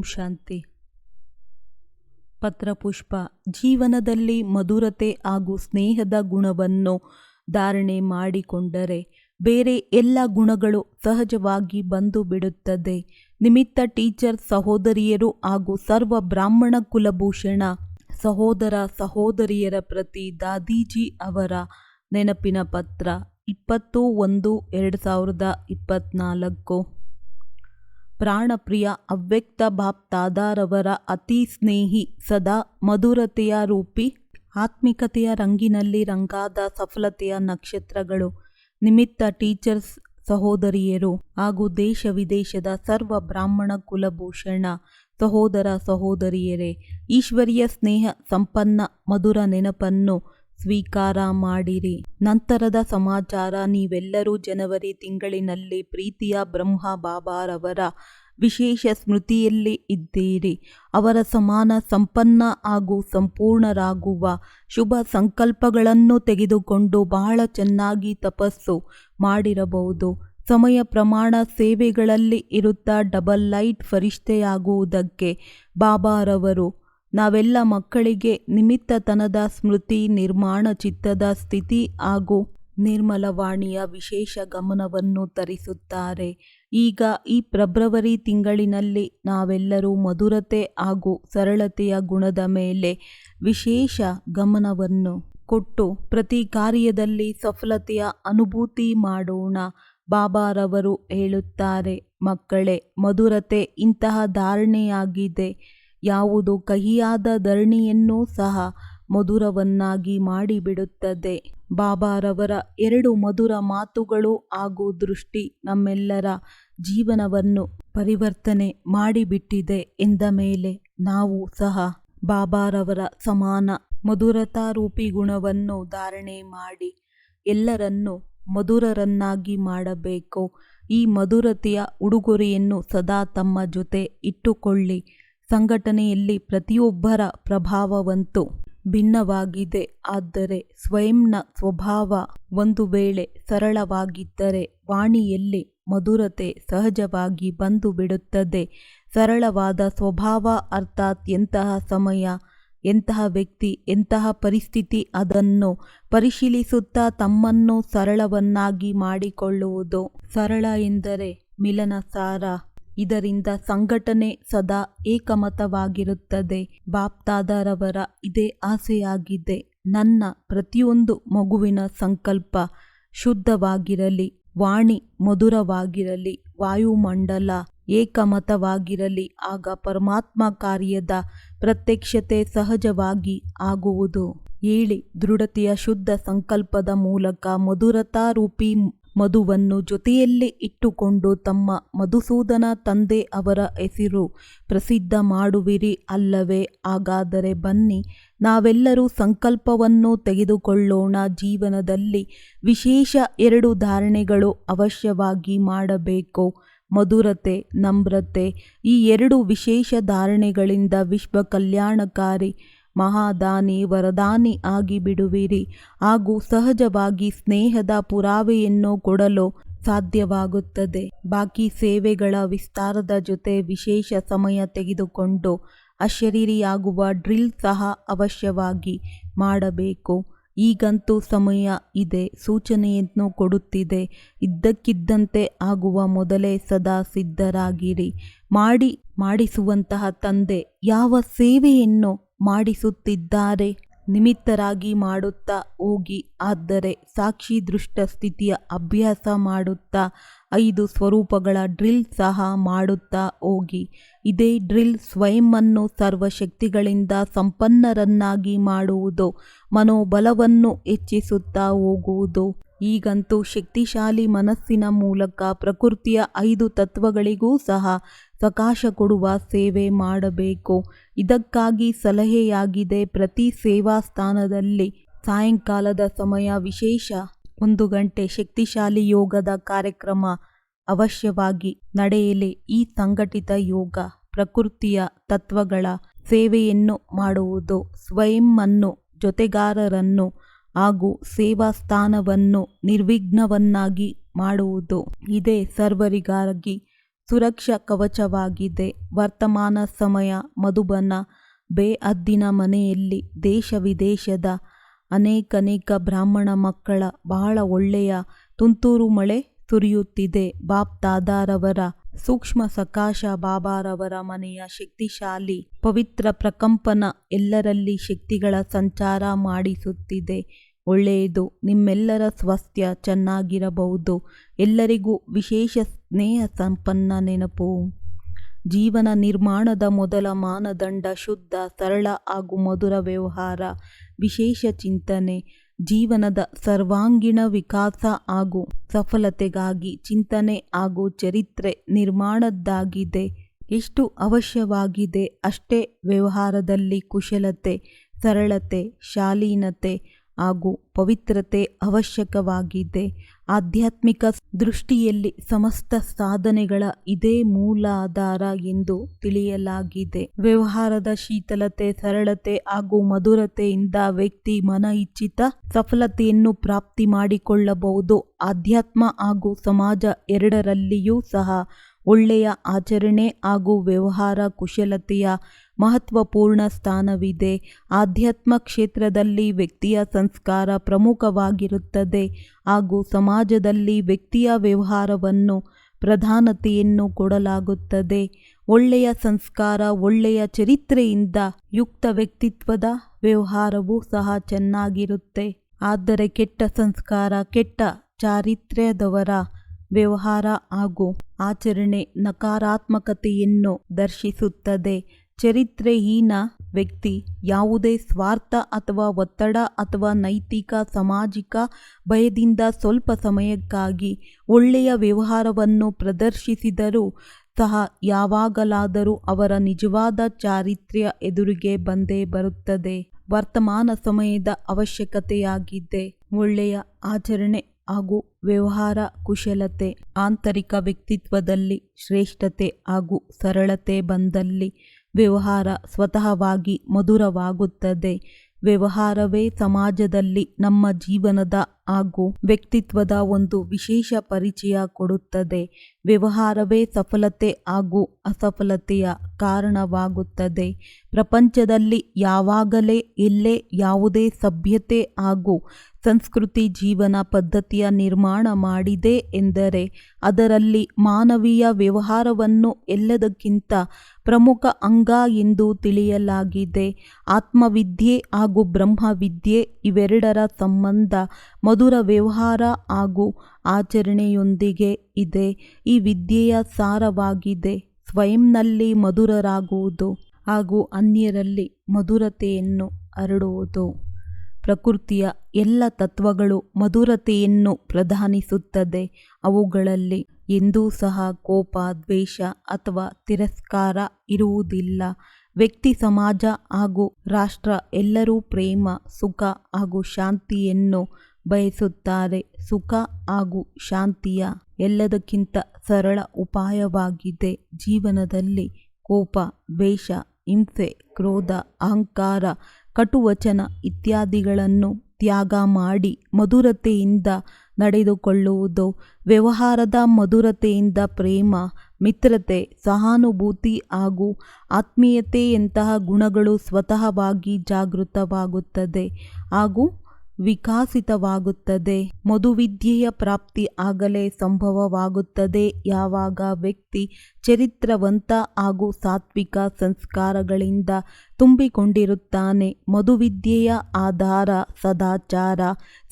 ಶಾಂತಿ. ಪತ್ರಪುಷ್ಪ. ಜೀವನದಲ್ಲಿ ಮಧುರತೆ ಹಾಗೂ ಸ್ನೇಹದ ಗುಣವನ್ನು ಧಾರಣೆ ಮಾಡಿಕೊಂಡರೆ ಬೇರೆ ಎಲ್ಲ ಗುಣಗಳು ಸಹಜವಾಗಿ ಬಂದು ಬಿಡುತ್ತದೆ. ನಿಮಿತ್ತ ಟೀಚರ್ ಸಹೋದರಿಯರು ಹಾಗೂ ಸರ್ವ ಬ್ರಾಹ್ಮಣ ಕುಲಭೂಷಣ ಸಹೋದರ ಸಹೋದರಿಯರ ಪ್ರತಿ ದಾದೀಜಿ ಅವರ ನೆನಪಿನ ಪತ್ರ 20-1-2024. ಪ್ರಾಣಪ್ರಿಯ ಅವ್ಯಕ್ತ ಬಾಪ್ ತಾದಾರವರ ಅತಿ ಸ್ನೇಹಿ, ಸದಾ ಮಧುರತೆಯ ರೂಪಿ, ಆತ್ಮಿಕತೆಯ ರಂಗಿನಲ್ಲಿ ರಂಗಾದ ಸಫಲತೆಯ ನಕ್ಷತ್ರಗಳು, ನಿಮಿತ್ತ ಟೀಚರ್ಸ್ ಸಹೋದರಿಯರು ಹಾಗೂ ದೇಶ ವಿದೇಶದ ಸರ್ವ ಬ್ರಾಹ್ಮಣ ಕುಲಭೂಷಣ ಸಹೋದರ ಸಹೋದರಿಯರೇ, ಈಶ್ವರೀಯ ಸ್ನೇಹ ಸಂಪನ್ನ ಮಧುರ ನೆನಪನ್ನು ಸ್ವೀಕಾರ ಮಾಡಿರಿ. ನಂತರದ ಸಮಾಚಾರ. ನೀವೆಲ್ಲರೂ ಜನವರಿ ತಿಂಗಳಿನಲ್ಲಿ ಪ್ರೀತಿಯ ಬ್ರಹ್ಮ ಬಾಬಾರವರ ವಿಶೇಷ ಸ್ಮೃತಿಯಲ್ಲಿ ಇದ್ದೀರಿ. ಅವರ ಸಮಾನ ಸಂಪನ್ನ ಹಾಗೂ ಸಂಪೂರ್ಣರಾಗುವ ಶುಭ ಸಂಕಲ್ಪಗಳನ್ನು ತೆಗೆದುಕೊಂಡು ಬಹಳ ಚೆನ್ನಾಗಿ ತಪಸ್ಸು ಮಾಡಿರಬಹುದು. ಸಮಯ ಪ್ರಮಾಣ ಸೇವೆಗಳಲ್ಲಿ ಇರುತ್ತಾ ಡಬಲ್ ಲೈಟ್ ಫರಿಷ್ಠೆಯಾಗುವುದಕ್ಕೆ ಬಾಬಾರವರು ನಾವೆಲ್ಲ ಮಕ್ಕಳಿಗೆ ನಿಮಿತ್ತತನದ ಸ್ಮೃತಿ, ನಿರ್ಮಾಣ ಚಿತ್ತದ ಸ್ಥಿತಿ ಹಾಗೂ ನಿರ್ಮಲವಾಣಿಯ ವಿಶೇಷ ಗಮನವನ್ನು ತರಿಸುತ್ತಾರೆ. ಈಗ ಈ ಫೆಬ್ರವರಿ ತಿಂಗಳಿನಲ್ಲಿ ನಾವೆಲ್ಲರೂ ಮಧುರತೆ ಹಾಗೂ ಸರಳತೆಯ ಗುಣದ ಮೇಲೆ ವಿಶೇಷ ಗಮನವನ್ನು ಕೊಟ್ಟು ಪ್ರತಿ ಕಾರ್ಯದಲ್ಲಿ ಸಫಲತೆಯ ಅನುಭೂತಿ ಮಾಡೋಣ. ಬಾಬಾರವರು ಹೇಳುತ್ತಾರೆ, ಮಕ್ಕಳೇ, ಮಧುರತೆ ಇಂತಹ ಧಾರಣೆಯಾಗಿದೆ. ಯಾವುದು ಕಹಿಯಾದ ಧರಣಿಯನ್ನೂ ಸಹ ಮಧುರವನ್ನಾಗಿ ಮಾಡಿಬಿಡುತ್ತದೆ. ಬಾಬಾರವರ 2 ಮಧುರ ಮಾತುಗಳು ಹಾಗೂ ದೃಷ್ಟಿ ನಮ್ಮೆಲ್ಲರ ಜೀವನವನ್ನು ಪರಿವರ್ತನೆ ಮಾಡಿಬಿಟ್ಟಿದೆ ಎಂದ ಮೇಲೆ ನಾವು ಸಹ ಬಾಬಾರವರ ಸಮಾನ ಮಧುರತಾರೂಪಿ ಗುಣವನ್ನು ಧಾರಣೆ ಮಾಡಿ ಎಲ್ಲರನ್ನೂ ಮಧುರರನ್ನಾಗಿ ಮಾಡಬೇಕು. ಈ ಮಧುರತೆಯ ಉಡುಗೊರೆಯನ್ನು ಸದಾ ತಮ್ಮ ಜೊತೆ ಇಟ್ಟುಕೊಳ್ಳಿ. ಸಂಘಟನೆಯಲ್ಲಿ ಪ್ರತಿಯೊಬ್ಬರ ಪ್ರಭಾವವಂತೂ ಭಿನ್ನವಾಗಿದೆ. ಆದರೆ ಸ್ವಯಂನ ಸ್ವಭಾವ ಒಂದು ವೇಳೆ ಸರಳವಾಗಿದ್ದರೆ ವಾಣಿಯಲ್ಲಿ ಮಧುರತೆ ಸಹಜವಾಗಿ ಬಂದು ಬಿಡುತ್ತದೆ. ಸರಳವಾದ ಸ್ವಭಾವ ಅರ್ಥಾತ್ ಎಂತಹ ಸಮಯ, ಎಂತಹ ವ್ಯಕ್ತಿ, ಎಂತಹ ಪರಿಸ್ಥಿತಿ ಅದನ್ನು ಪರಿಶೀಲಿಸುತ್ತಾ ತಮ್ಮನ್ನು ಸರಳವನ್ನಾಗಿ ಮಾಡಿಕೊಳ್ಳುವುದು. ಸರಳ ಎಂದರೆ ಮಿಲನಸಾರ. ಇದರಿಂದ ಸಂಘಟನೆ ಸದಾ ಏಕಮತವಾಗಿರುತ್ತದೆ. ಬಾಪ್ತಾದರವರ ಇದೇ ಆಸೆಯಾಗಿದೆ. ನನ್ನ ಪ್ರತಿಯೊಂದು ಮಗುವಿನ ಸಂಕಲ್ಪ ಶುದ್ಧವಾಗಿರಲಿ, ವಾಣಿ ಮಧುರವಾಗಿರಲಿ, ವಾಯುಮಂಡಲ ಏಕಮತವಾಗಿರಲಿ. ಆಗ ಪರಮಾತ್ಮ ಕಾರ್ಯದ ಪ್ರತ್ಯಕ್ಷತೆ ಸಹಜವಾಗಿ ಆಗುವುದು. ಹೇಳಿ, ದೃಢತೆಯ ಶುದ್ಧ ಸಂಕಲ್ಪದ ಮೂಲಕ ಮಧುರತಾರೂಪಿ ಮಧುವನ್ನು ಜೊತೆಯಲ್ಲಿ ಇಟ್ಟುಕೊಂಡು ತಮ್ಮ ಮಧುಸೂದನ ತಂದೆ ಅವರ ಹೆಸರು ಪ್ರಸಿದ್ಧ ಮಾಡುವಿರಿ ಅಲ್ಲವೇ? ಹಾಗಾದರೆ ಬನ್ನಿ, ನಾವೆಲ್ಲರೂ ಸಂಕಲ್ಪವನ್ನು ತೆಗೆದುಕೊಳ್ಳೋಣ. ಜೀವನದಲ್ಲಿ ವಿಶೇಷ 2 ಧಾರಣೆಗಳು ಅವಶ್ಯವಾಗಿ ಮಾಡಬೇಕು. ಮಧುರತೆ, ನಮ್ರತೆ. ಈ 2 ವಿಶೇಷ ಧಾರಣೆಗಳಿಂದ ವಿಶ್ವ ಕಲ್ಯಾಣಕಾರಿ ಮಹಾದಾನಿ ವರದಾನಿ ಆಗಿ ಬಿಡುವಿರಿ ಹಾಗೂ ಸಹಜವಾಗಿ ಸ್ನೇಹದ ಪುರಾವೆಯನ್ನು ಕೊಡಲು ಸಾಧ್ಯವಾಗುತ್ತದೆ. ಬಾಕಿ ಸೇವೆಗಳ ವಿಸ್ತಾರದ ಜೊತೆ ವಿಶೇಷ ಸಮಯ ತೆಗೆದುಕೊಂಡು ಅಶರೀರಿಯಾಗುವ ಡ್ರಿಲ್ ಸಹ ಅವಶ್ಯವಾಗಿ ಮಾಡಬೇಕು. ಈಗಂತೂ ಸಮಯ ಇದೆ, ಸೂಚನೆಯನ್ನು ಕೊಡುತ್ತಿದೆ. ಇದ್ದಕ್ಕಿದ್ದಂತೆ ಆಗುವ ಮೊದಲೇ ಸದಾ ಸಿದ್ಧರಾಗಿರಿ. ಮಾಡಿಸುವಂತಹ ತಂದೆ ಯಾವ ಸೇವೆಯನ್ನು ಮಾಡಿಸುತ್ತಿದ್ದಾರೆ? ನಿಮಿತ್ತರಾಗಿ ಮಾಡುತ್ತಾ ಹೋಗಿ. ಆದರೆ ಸಾಕ್ಷಿ ದೃಷ್ಟ ಸ್ಥಿತಿಯ ಅಭ್ಯಾಸ ಮಾಡುತ್ತಾ 5 ಸ್ವರೂಪಗಳ ಡ್ರಿಲ್ ಸಹ ಮಾಡುತ್ತಾ ಹೋಗಿ. ಇದೇ ಡ್ರಿಲ್ ಸ್ವಯಂವನ್ನು ಸರ್ವಶಕ್ತಿಗಳಿಂದ ಸಂಪನ್ನರನ್ನಾಗಿ ಮಾಡುವುದು, ಮನೋಬಲವನ್ನು ಹೆಚ್ಚಿಸುತ್ತಾ ಹೋಗುವುದು. ಈಗಂತೂ ಶಕ್ತಿಶಾಲಿ ಮನಸ್ಸಿನ ಮೂಲಕ ಪ್ರಕೃತಿಯ 5 ತತ್ವಗಳಿಗೂ ಸಹ ಸಕಾಶ ಕೊಡುವ ಸೇವೆ ಮಾಡಬೇಕು. ಇದಕ್ಕಾಗಿ ಸಲಹೆಯಾಗಿದೆ. ಪ್ರತಿ ಸೇವಾ ಸ್ಥಾನದಲ್ಲಿ ಸಾಯಂಕಾಲದ ಸಮಯ ವಿಶೇಷ 1 ಗಂಟೆ ಶಕ್ತಿಶಾಲಿ ಯೋಗದ ಕಾರ್ಯಕ್ರಮ ಅವಶ್ಯವಾಗಿ ನಡೆಯಲಿ. ಈ ಸಂಘಟಿತ ಯೋಗ ಪ್ರಕೃತಿಯ ತತ್ವಗಳ ಸೇವೆಯನ್ನು ಮಾಡುವುದು, ಸ್ವಯಂವನ್ನು, ಜೊತೆಗಾರರನ್ನು ಹಾಗೂ ಸೇವಾ ಸ್ಥಾನವನ್ನು ನಿರ್ವಿಘ್ನವನ್ನಾಗಿ ಮಾಡುವುದು. ಇದೇ ಸರ್ವರಿಗಾಗಿ ಸುರಕ್ಷಾ ಕವಚವಾಗಿದೆ. ವರ್ತಮಾನ ಸಮಯ ಮಧುಬನ ಬೇಅದ್ದಿನ ಮನೆಯಲ್ಲಿ ದೇಶ ವಿದೇಶದ ಅನೇಕ ಬ್ರಾಹ್ಮಣ ಮಕ್ಕಳ ಬಹಳ ಒಳ್ಳೆಯ ತುಂತುರು ಮಳೆ ಸುರಿಯುತ್ತಿದೆ. ಬಾಪ್ ದಾದಾರವರ ಸೂಕ್ಷ್ಮ ಸಕಾಶ ಬಾಬಾರವರ ಮನೆಯ ಶಕ್ತಿಶಾಲಿ ಪವಿತ್ರ ಪ್ರಕಂಪನ ಎಲ್ಲರಲ್ಲಿ ಶಕ್ತಿಗಳ ಸಂಚಾರ ಮಾಡಿಸುತ್ತಿದೆ. ಒಳ್ಳೆಯದು. ನಿಮ್ಮೆಲ್ಲರ ಸ್ವಾಸ್ಥ್ಯ ಚೆನ್ನಾಗಿರಬಹುದು. ಎಲ್ಲರಿಗೂ ವಿಶೇಷ ಸ್ನೇಹ ಸಂಪನ್ನ ನೆನಪು. ಜೀವನ ನಿರ್ಮಾಣದ ಮೊದಲ ಮಾನದಂಡ ಶುದ್ಧ, ಸರಳ ಹಾಗೂ ಮಧುರ ವ್ಯವಹಾರ. ವಿಶೇಷ ಚಿಂತನೆ. ಜೀವನದ ಸರ್ವಾಂಗೀಣ ವಿಕಾಸ ಹಾಗೂ ಸಫಲತೆಗಾಗಿ ಚಿಂತನೆ ಹಾಗೂ ಚರಿತ್ರೆ ನಿರ್ಮಾಣದ್ದಾಗಿದೆ. ಎಷ್ಟು ಅವಶ್ಯವಾಗಿದೆ ಅಷ್ಟೇ ವ್ಯವಹಾರದಲ್ಲಿ ಕುಶಲತೆ, ಸರಳತೆ, ಶಾಲೀನತೆ ಹಾಗೂ ಪವಿತ್ರತೆ ಅವಶ್ಯಕವಾಗಿದೆ. ಆಧ್ಯಾತ್ಮಿಕ ದೃಷ್ಟಿಯಲ್ಲಿ ಸಮಸ್ತ ಸಾಧನೆಗಳ ಇದೇ ಮೂಲಾಧಾರ ಎಂದು ತಿಳಿಯಲಾಗಿದೆ. ವ್ಯವಹಾರದ ಶೀತಲತೆ, ಸರಳತೆ ಹಾಗೂ ಮಧುರತೆಯಿಂದ ವ್ಯಕ್ತಿ ಮನ ಇಚ್ಛಿತ ಸಫಲತೆಯನ್ನು ಪ್ರಾಪ್ತಿ ಮಾಡಿಕೊಳ್ಳಬಹುದು. ಆಧ್ಯಾತ್ಮ ಹಾಗೂ ಸಮಾಜ ಎರಡರಲ್ಲಿಯೂ ಸಹ ಒಳ್ಳೆಯ ಆಚರಣೆ ಹಾಗೂ ವ್ಯವಹಾರ ಕುಶಲತೆಯ ಮಹತ್ವಪೂರ್ಣ ಸ್ಥಾನವಿದೆ. ಆಧ್ಯಾತ್ಮ ಕ್ಷೇತ್ರದಲ್ಲಿ ವ್ಯಕ್ತಿಯ ಸಂಸ್ಕಾರ ಪ್ರಮುಖವಾಗಿರುತ್ತದೆ ಹಾಗೂ ಸಮಾಜದಲ್ಲಿ ವ್ಯಕ್ತಿಯ ವ್ಯವಹಾರವನ್ನು ಪ್ರಾಧಾನ್ಯತೆಯನ್ನು ಕೊಡಲಾಗುತ್ತದೆ. ಒಳ್ಳೆಯ ಸಂಸ್ಕಾರ, ಒಳ್ಳೆಯ ಚರಿತ್ರೆಯಿಂದ ಯುಕ್ತ ವ್ಯಕ್ತಿತ್ವದ ವ್ಯವಹಾರವೂ ಸಹ ಚೆನ್ನಾಗಿರುತ್ತೆ. ಆದರೆ ಕೆಟ್ಟ ಸಂಸ್ಕಾರ, ಕೆಟ್ಟ ಚಾರಿತ್ರ್ಯದವರ ವ್ಯವಹಾರ ಹಾಗೂ ಆಚರಣೆ ನಕಾರಾತ್ಮಕತೆಯನ್ನು ದರ್ಶಿಸುತ್ತದೆ. ಚರಿತ್ರೆಹೀನ ವ್ಯಕ್ತಿ ಯಾವುದೇ ಸ್ವಾರ್ಥ ಅಥವಾ ಒತ್ತಡ ಅಥವಾ ನೈತಿಕ ಸಾಮಾಜಿಕ ಭಯದಿಂದ ಸ್ವಲ್ಪ ಸಮಯಕ್ಕಾಗಿ ಒಳ್ಳೆಯ ವ್ಯವಹಾರವನ್ನು ಪ್ರದರ್ಶಿಸಿದರೂ ಸಹ ಯಾವಾಗಲಾದರೂ ಅವರ ನಿಜವಾದ ಚಾರಿತ್ರ್ಯ ಎದುರಿಗೆ ಬಂದೇ ಬರುತ್ತದೆ. ವರ್ತಮಾನ ಸಮಯದ ಅವಶ್ಯಕತೆಯಾಗಿದೆ ಒಳ್ಳೆಯ ಆಚರಣೆ ಹಾಗೂ ವ್ಯವಹಾರ ಕುಶಲತೆ. ಆಂತರಿಕ ವ್ಯಕ್ತಿತ್ವದಲ್ಲಿ ಶ್ರೇಷ್ಠತೆ ಹಾಗೂ ಸರಳತೆ ಬಂದಲ್ಲಿ ವ್ಯವಹಾರ ಸ್ವತಃವಾಗಿ ಮಧುರವಾಗುತ್ತದೆ. ವ್ಯವಹಾರವೇ ಸಮಾಜದಲ್ಲಿ ನಮ್ಮ ಜೀವನದ ಹಾಗೂ ವ್ಯಕ್ತಿತ್ವದ ಒಂದು ವಿಶೇಷ ಪರಿಚಯ ಕೊಡುತ್ತದೆ. ವ್ಯವಹಾರವೇ ಸಫಲತೆ ಹಾಗೂ ಅಸಫಲತೆಯ ಕಾರಣವಾಗುತ್ತದೆ. ಪ್ರಪಂಚದಲ್ಲಿ ಯಾವಾಗಲೇ ಎಲ್ಲೇ ಯಾವುದೇ ಸಭ್ಯತೆ ಹಾಗೂ ಸಂಸ್ಕೃತಿ ಜೀವನ ಪದ್ಧತಿಯ ನಿರ್ಮಾಣ ಮಾಡಿದೆ ಎಂದರೆ ಅದರಲ್ಲಿ ಮಾನವೀಯ ವ್ಯವಹಾರವನ್ನು ಎಲ್ಲದಕ್ಕಿಂತ ಪ್ರಮುಖ ಅಂಗ ಎಂದು ತಿಳಿಯಲಾಗಿದೆ. ಆತ್ಮವಿದ್ಯೆ ಹಾಗೂ ಬ್ರಹ್ಮವಿದ್ಯೆ ಇವೆರಡರ ಸಂಬಂಧ ಮಧುರ ವ್ಯವಹಾರ ಹಾಗೂ ಆಚರಣೆಯೊಂದಿಗೆ ಇದೆ. ಈ ವಿದ್ಯೆಯ ಸಾರವಾಗಿದೆ ಸ್ವಯಂನಲ್ಲಿ ಮಧುರರಾಗುವುದು ಹಾಗೂ ಅನ್ಯರಲ್ಲಿ ಮಧುರತೆಯನ್ನು ಹರಡುವುದು. ಪ್ರಕೃತಿಯ ಎಲ್ಲ ತತ್ವಗಳು ಮಧುರತೆಯನ್ನು ಪ್ರಧಾನಿಸುತ್ತದೆ. ಅವುಗಳಲ್ಲಿ ಎಂದೂ ಸಹ ಕೋಪ, ದ್ವೇಷ ಅಥವಾ ತಿರಸ್ಕಾರ ಇರುವುದಿಲ್ಲ. ವ್ಯಕ್ತಿ, ಸಮಾಜ ಹಾಗೂ ರಾಷ್ಟ್ರ ಎಲ್ಲರೂ ಪ್ರೇಮ, ಸುಖ ಹಾಗೂ ಶಾಂತಿಯನ್ನು ಬಯಸುತ್ತಾರೆ. ಸುಖ ಹಾಗೂ ಶಾಂತಿಯ ಎಲ್ಲದಕ್ಕಿಂತ ಸರಳ ಉಪಾಯವಾಗಿದೆ. ಜೀವನದಲ್ಲಿ ಕೋಪ, ದ್ವೇಷ, ಹಿಂಸೆ, ಕ್ರೋಧ, ಅಹಂಕಾರ, ಕಟುವಚನ ಇತ್ಯಾದಿಗಳನ್ನು ತ್ಯಾಗ ಮಾಡಿ ಮಧುರತೆಯಿಂದ ನಡೆದುಕೊಳ್ಳುವುದು. ವ್ಯವಹಾರದ ಮಧುರತೆಯಿಂದ ಪ್ರೇಮ, ಮಿತ್ರತೆ, ಸಹಾನುಭೂತಿ ಹಾಗೂ ಆತ್ಮೀಯತೆಯಂತಹ ಗುಣಗಳು ಸ್ವತಃವಾಗಿ ಜಾಗೃತವಾಗುತ್ತದೆ ಹಾಗೂ ವಿಕಸಿತವಾಗುತ್ತದೆ. ಮಧುವಿದ್ಯೆಯ ಪ್ರಾಪ್ತಿ ಆಗಲೇ ಸಂಭವವಾಗುತ್ತದೆ ಯಾವಾಗ ವ್ಯಕ್ತಿ ಚರಿತ್ರವಂತ ಹಾಗೂ ಸಾತ್ವಿಕ ಸಂಸ್ಕಾರಗಳಿಂದ ತುಂಬಿಕೊಂಡಿರುತ್ತಾನೆ. ಮಧುವಿದ್ಯೆಯ ಆಧಾರ ಸದಾಚಾರ,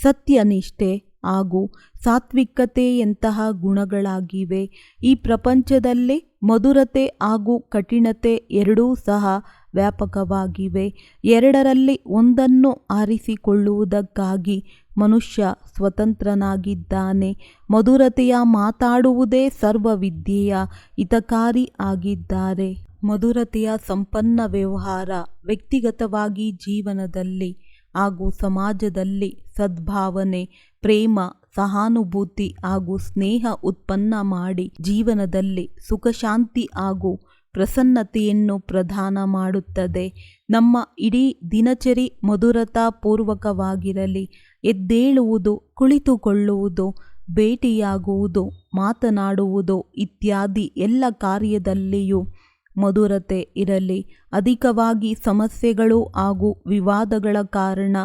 ಸತ್ಯನಿಷ್ಠೆ ಹಾಗೂ ಸಾತ್ವಿಕತೆಯಂತಹ ಗುಣಗಳಾಗಿವೆ. ಈ ಪ್ರಪಂಚದಲ್ಲಿ ಮಧುರತೆ ಹಾಗೂ ಕಠಿಣತೆ ಎರಡೂ ಸಹ ವ್ಯಾಪಕವಾಗಿವೆ. ಎರಡರಲ್ಲಿ ಒಂದನ್ನು ಆರಿಸಿಕೊಳ್ಳುವುದಕ್ಕಾಗಿ ಮನುಷ್ಯ ಸ್ವತಂತ್ರನಾಗಿದ್ದಾನೆ. ಮಧುರತೆಯ ಮಾತಾಡುವುದೇ ಸರ್ವ ವಿದ್ಯೆಯ ಹಿತಕಾರಿ ಆಗಿದ್ದಾರೆ. ಮಧುರತೆಯ ಸಂಪನ್ನ ವ್ಯವಹಾರ ವ್ಯಕ್ತಿಗತವಾಗಿ ಜೀವನದಲ್ಲಿ ಹಾಗೂ ಸಮಾಜದಲ್ಲಿ ಸದ್ಭಾವನೆ, ಪ್ರೇಮ, ಸಹಾನುಭೂತಿ ಹಾಗೂ ಸ್ನೇಹ ಉತ್ಪನ್ನ ಮಾಡಿ ಜೀವನದಲ್ಲಿ ಸುಖ, ಶಾಂತಿ ಹಾಗೂ ಪ್ರಸನ್ನತೆಯನ್ನು ಪ್ರದಾನ ಮಾಡುತ್ತದೆ. ನಮ್ಮ ಇಡೀ ದಿನಚರಿ ಮಧುರತಾ ಪೂರ್ವಕವಾಗಿರಲಿ. ಎದ್ದೇಳುವುದು, ಕುಳಿತುಕೊಳ್ಳುವುದು, ಭೇಟಿಯಾಗುವುದು, ಮಾತನಾಡುವುದು ಇತ್ಯಾದಿ ಎಲ್ಲ ಕಾರ್ಯದಲ್ಲಿಯೂ ಮಧುರತೆ ಇರಲಿ. ಅಧಿಕವಾಗಿ ಸಮಸ್ಯೆಗಳು ಹಾಗೂ ವಿವಾದಗಳ ಕಾರಣ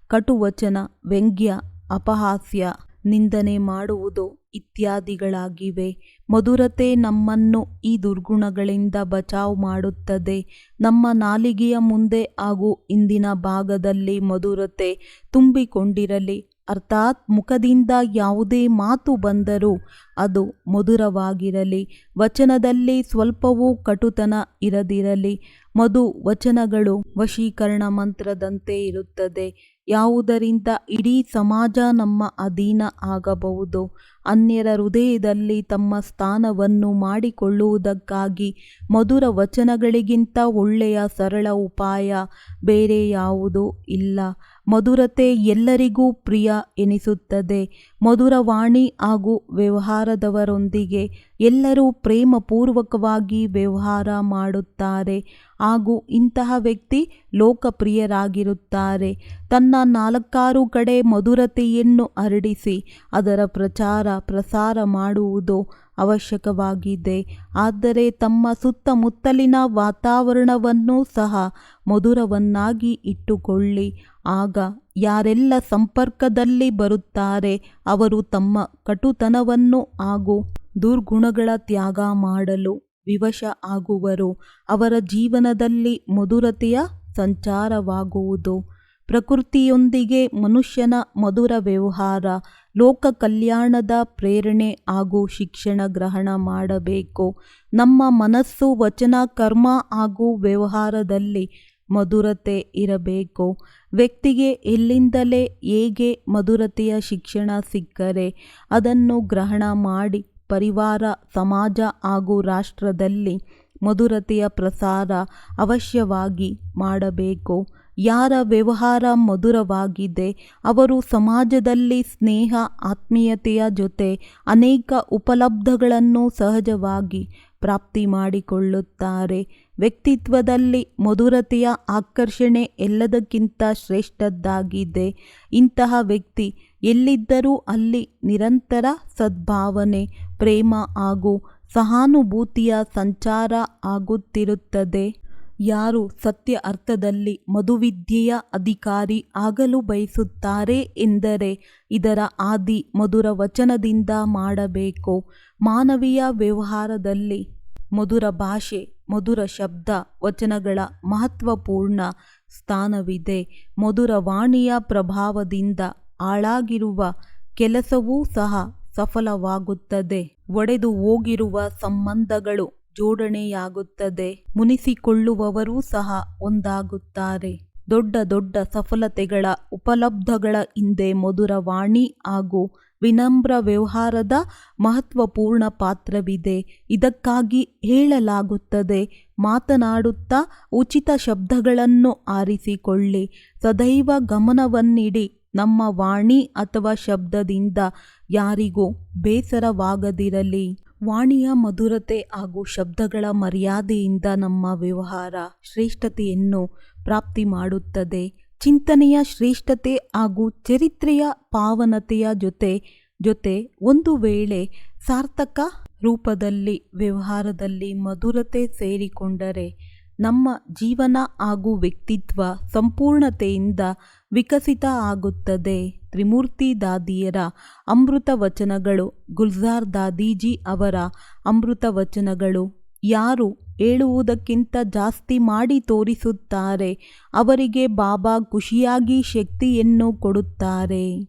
ಕಟುವಚನ, ವ್ಯಂಗ್ಯ, ಅಪಹಾಸ್ಯ, ನಿಂದನೆ ಮಾಡುವುದು ಇತ್ಯಾದಿಗಳಾಗಿವೆ. ಮಧುರತೆ ನಮ್ಮನ್ನು ಈ ದುರ್ಗುಣಗಳಿಂದ ಬಚಾವ್ ಮಾಡುತ್ತದೆ. ನಮ್ಮ ನಾಲಿಗೆಯ ಮುಂದೆ ಹಾಗೂ ಹಿಂದಿನ ಭಾಗದಲ್ಲಿ ಮಧುರತೆ ತುಂಬಿಕೊಂಡಿರಲಿ. ಅರ್ಥಾತ್ ಮುಖದಿಂದ ಯಾವುದೇ ಮಾತು ಬಂದರೂ ಅದು ಮಧುರವಾಗಿರಲಿ. ವಚನದಲ್ಲಿ ಸ್ವಲ್ಪವೂ ಕಟುತನ ಇರದಿರಲಿ. ಮಧು ವಚನಗಳು ವಶೀಕರಣ ಮಂತ್ರದಂತೆ ಇರುತ್ತದೆ, ಯಾವುದರಿಂದ ಇಡೀ ಸಮಾಜ ನಮ್ಮ ಅಧೀನ ಆಗಬಹುದು. ಅನ್ಯರ ಹೃದಯದಲ್ಲಿ ತಮ್ಮ ಸ್ಥಾನವನ್ನು ಮಾಡಿಕೊಳ್ಳುವುದಕ್ಕಾಗಿ ಮಧುರ ವಚನಗಳಿಗಿಂತ ಒಳ್ಳೆಯ ಸರಳ ಉಪಾಯ ಬೇರೆ ಯಾವುದೂ ಇಲ್ಲ. ಮಧುರತೆ ಎಲ್ಲರಿಗೂ ಪ್ರಿಯ ಎನಿಸುತ್ತದೆ. ಮಧುರವಾಣಿ ಹಾಗೂ ವ್ಯವಹಾರದವರೊಂದಿಗೆ ಎಲ್ಲರೂ ಪ್ರೇಮಪೂರ್ವಕವಾಗಿ ವ್ಯವಹಾರ ಮಾಡುತ್ತಾರೆ ಹಾಗೂ ಇಂತಹ ವ್ಯಕ್ತಿ ಲೋಕಪ್ರಿಯರಾಗಿರುತ್ತಾರೆ. ತನ್ನ 4 ಕಡೆ ಮಧುರತೆಯನ್ನು ಹರಡಿಸಿ ಅದರ ಪ್ರಸಾರ ಮಾಡುವುದು ಅವಶ್ಯಕವಾಗಿದೆ. ಆದರೆ ತಮ್ಮ ಸುತ್ತಮುತ್ತಲಿನ ವಾತಾವರಣವನ್ನು ಸಹ ಮಧುರವನ್ನಾಗಿ ಇಟ್ಟುಕೊಳ್ಳಿ. ಆಗ ಯಾರೆಲ್ಲ ಸಂಪರ್ಕದಲ್ಲಿ ಬರುತ್ತಾರೆ ಅವರು ತಮ್ಮ ಕಟುತನವನ್ನು ಹಾಗೂ ದುರ್ಗುಣಗಳ ತ್ಯಾಗ ಮಾಡಲು ವಿವಶ ಆಗುವರು. ಅವರ ಜೀವನದಲ್ಲಿ ಮಧುರತೆಯ ಸಂಚಾರವಾಗುವುದು. ಪ್ರಕೃತಿಯೊಂದಿಗೆ ಮನುಷ್ಯನ ಮಧುರ ವ್ಯವಹಾರ. ಲೋಕ ಕಲ್ಯಾಣದ ಪ್ರೇರಣೆ ಹಾಗೂ ಶಿಕ್ಷಣ ಗ್ರಹಣ ಮಾಡಬೇಕು. ನಮ್ಮ ಮನಸ್ಸು, ವಚನ, ಕರ್ಮ ಹಾಗೂ ವ್ಯವಹಾರದಲ್ಲಿ ಮಧುರತೆ ಇರಬೇಕು. ವ್ಯಕ್ತಿಗೆ ಎಲ್ಲಿಂದಲೇ ಹೇಗೆ ಮಧುರತೆಯ ಶಿಕ್ಷಣ ಸಿಕ್ಕರೆ ಅದನ್ನು ಗ್ರಹಣ ಮಾಡಿ ಪರಿವಾರ, ಸಮಾಜ ಹಾಗೂ ರಾಷ್ಟ್ರದಲ್ಲಿ ಮಧುರತೆಯ ಪ್ರಸಾರ ಅವಶ್ಯವಾಗಿ ಮಾಡಬೇಕು. ಯಾರ ವ್ಯವಹಾರ ಮಧುರವಾಗಿದೆ ಅವರು ಸಮಾಜದಲ್ಲಿ ಸ್ನೇಹ, ಆತ್ಮೀಯತೆಯ ಜೊತೆ ಅನೇಕ ಉಪಲಬ್ಧಗಳನ್ನು ಸಹಜವಾಗಿ ಪ್ರಾಪ್ತಿ ಮಾಡಿಕೊಳ್ಳುತ್ತಾರೆ. ವ್ಯಕ್ತಿತ್ವದಲ್ಲಿ ಮಧುರತೆಯ ಆಕರ್ಷಣೆ ಎಲ್ಲದಕ್ಕಿಂತ ಶ್ರೇಷ್ಠದ್ದಾಗಿದೆ. ಇಂತಹ ವ್ಯಕ್ತಿ ಎಲ್ಲಿದ್ದರೂ ಅಲ್ಲಿ ನಿರಂತರ ಸದ್ಭಾವನೆ, ಪ್ರೇಮ ಹಾಗೂ ಸಹಾನುಭೂತಿಯ ಸಂಚಾರ ಆಗುತ್ತಿರುತ್ತದೆ. ಯಾರು ಸತ್ಯ ಅರ್ಥದಲ್ಲಿ ಮಧುವಿದ್ಯೆಯ ಅಧಿಕಾರಿ ಆಗಲು ಬಯಸುತ್ತಾರೆ ಎಂದರೆ ಇದರ ಆದಿ ಮಧುರ ವಚನದಿಂದ ಮಾಡಬೇಕು. ಮಾನವೀಯ ವ್ಯವಹಾರದಲ್ಲಿ ಮಧುರ ಭಾಷೆ, ಮಧುರ ಶಬ್ದ, ವಚನಗಳ ಮಹತ್ವಪೂರ್ಣ ಸ್ಥಾನವಿದೆ. ಮಧುರ ವಾಣಿಯ ಪ್ರಭಾವದಿಂದ ಹಾಳಾಗಿರುವ ಕೆಲಸವೂ ಸಹ ಸಫಲವಾಗುತ್ತದೆ. ಒಡೆದು ಹೋಗಿರುವ ಸಂಬಂಧಗಳು ಜೋಡಣೆಯಾಗುತ್ತದೆ. ಮುನಿಸಿಕೊಳ್ಳುವವರೂ ಸಹ ಒಂದಾಗುತ್ತಾರೆ. ದೊಡ್ಡ ದೊಡ್ಡ ಸಫಲತೆಗಳ, ಉಪಲಬ್ಧಗಳ ಹಿಂದೆ ಮಧುರ ವಾಣಿ ಹಾಗೂ ವಿನಮ್ರ ವ್ಯವಹಾರದ ಮಹತ್ವಪೂರ್ಣ ಪಾತ್ರವಿದೆ. ಇದಕ್ಕಾಗಿ ಹೇಳಲಾಗುತ್ತದೆ, ಮಾತನಾಡುತ್ತಾ ಉಚಿತ ಶಬ್ದಗಳನ್ನು ಆರಿಸಿಕೊಳ್ಳಿ. ಸದೈವ ಗಮನವನ್ನಿಡಿ. ನಮ್ಮ ವಾಣಿ ಅಥವಾ ಶಬ್ದದಿಂದ ಯಾರಿಗೂ ಬೇಸರವಾಗದಿರಲಿ. ವಾಣಿಯ ಮಧುರತೆ ಹಾಗೂ ಶಬ್ದಗಳ ಮರ್ಯಾದೆಯಿಂದ ನಮ್ಮ ವ್ಯವಹಾರ ಶ್ರೇಷ್ಠತೆಯನ್ನು ಪ್ರಾಪ್ತಿ ಮಾಡುತ್ತದೆ. ಚಿಂತನೆಯ ಶ್ರೇಷ್ಠತೆ ಹಾಗೂ ಚರಿತ್ರೆಯ ಪಾವನತೆಯ ಜೊತೆ ಒಂದು ವೇಳೆ ಸಾರ್ಥಕ ರೂಪದಲ್ಲಿ ವ್ಯವಹಾರದಲ್ಲಿ ಮಧುರತೆ ಸೇರಿಕೊಂಡರೆ ನಮ್ಮ ಜೀವನ ಹಾಗೂ ವ್ಯಕ್ತಿತ್ವ ಸಂಪೂರ್ಣತೆಯಿಂದ ವಿಕಸಿತ ಆಗುತ್ತದೆ. ತ್ರಿಮೂರ್ತಿ ದಾದಿಯರ ಅಮೃತ ವಚನಗಳು. ಗುಲ್ಜಾರ್ ದಾದೀಜಿ ಅವರ ಅಮೃತ ವಚನಗಳು. ಯಾರು ಹೇಳುವುದಕ್ಕಿಂತ ಜಾಸ್ತಿ ಮಾಡಿ ತೋರಿಸುತ್ತಾರೆ ಅವರಿಗೆ ಬಾಬಾ ಖುಷಿಯಾಗಿ ಶಕ್ತಿಯನ್ನು ಕೊಡುತ್ತಾರೆ.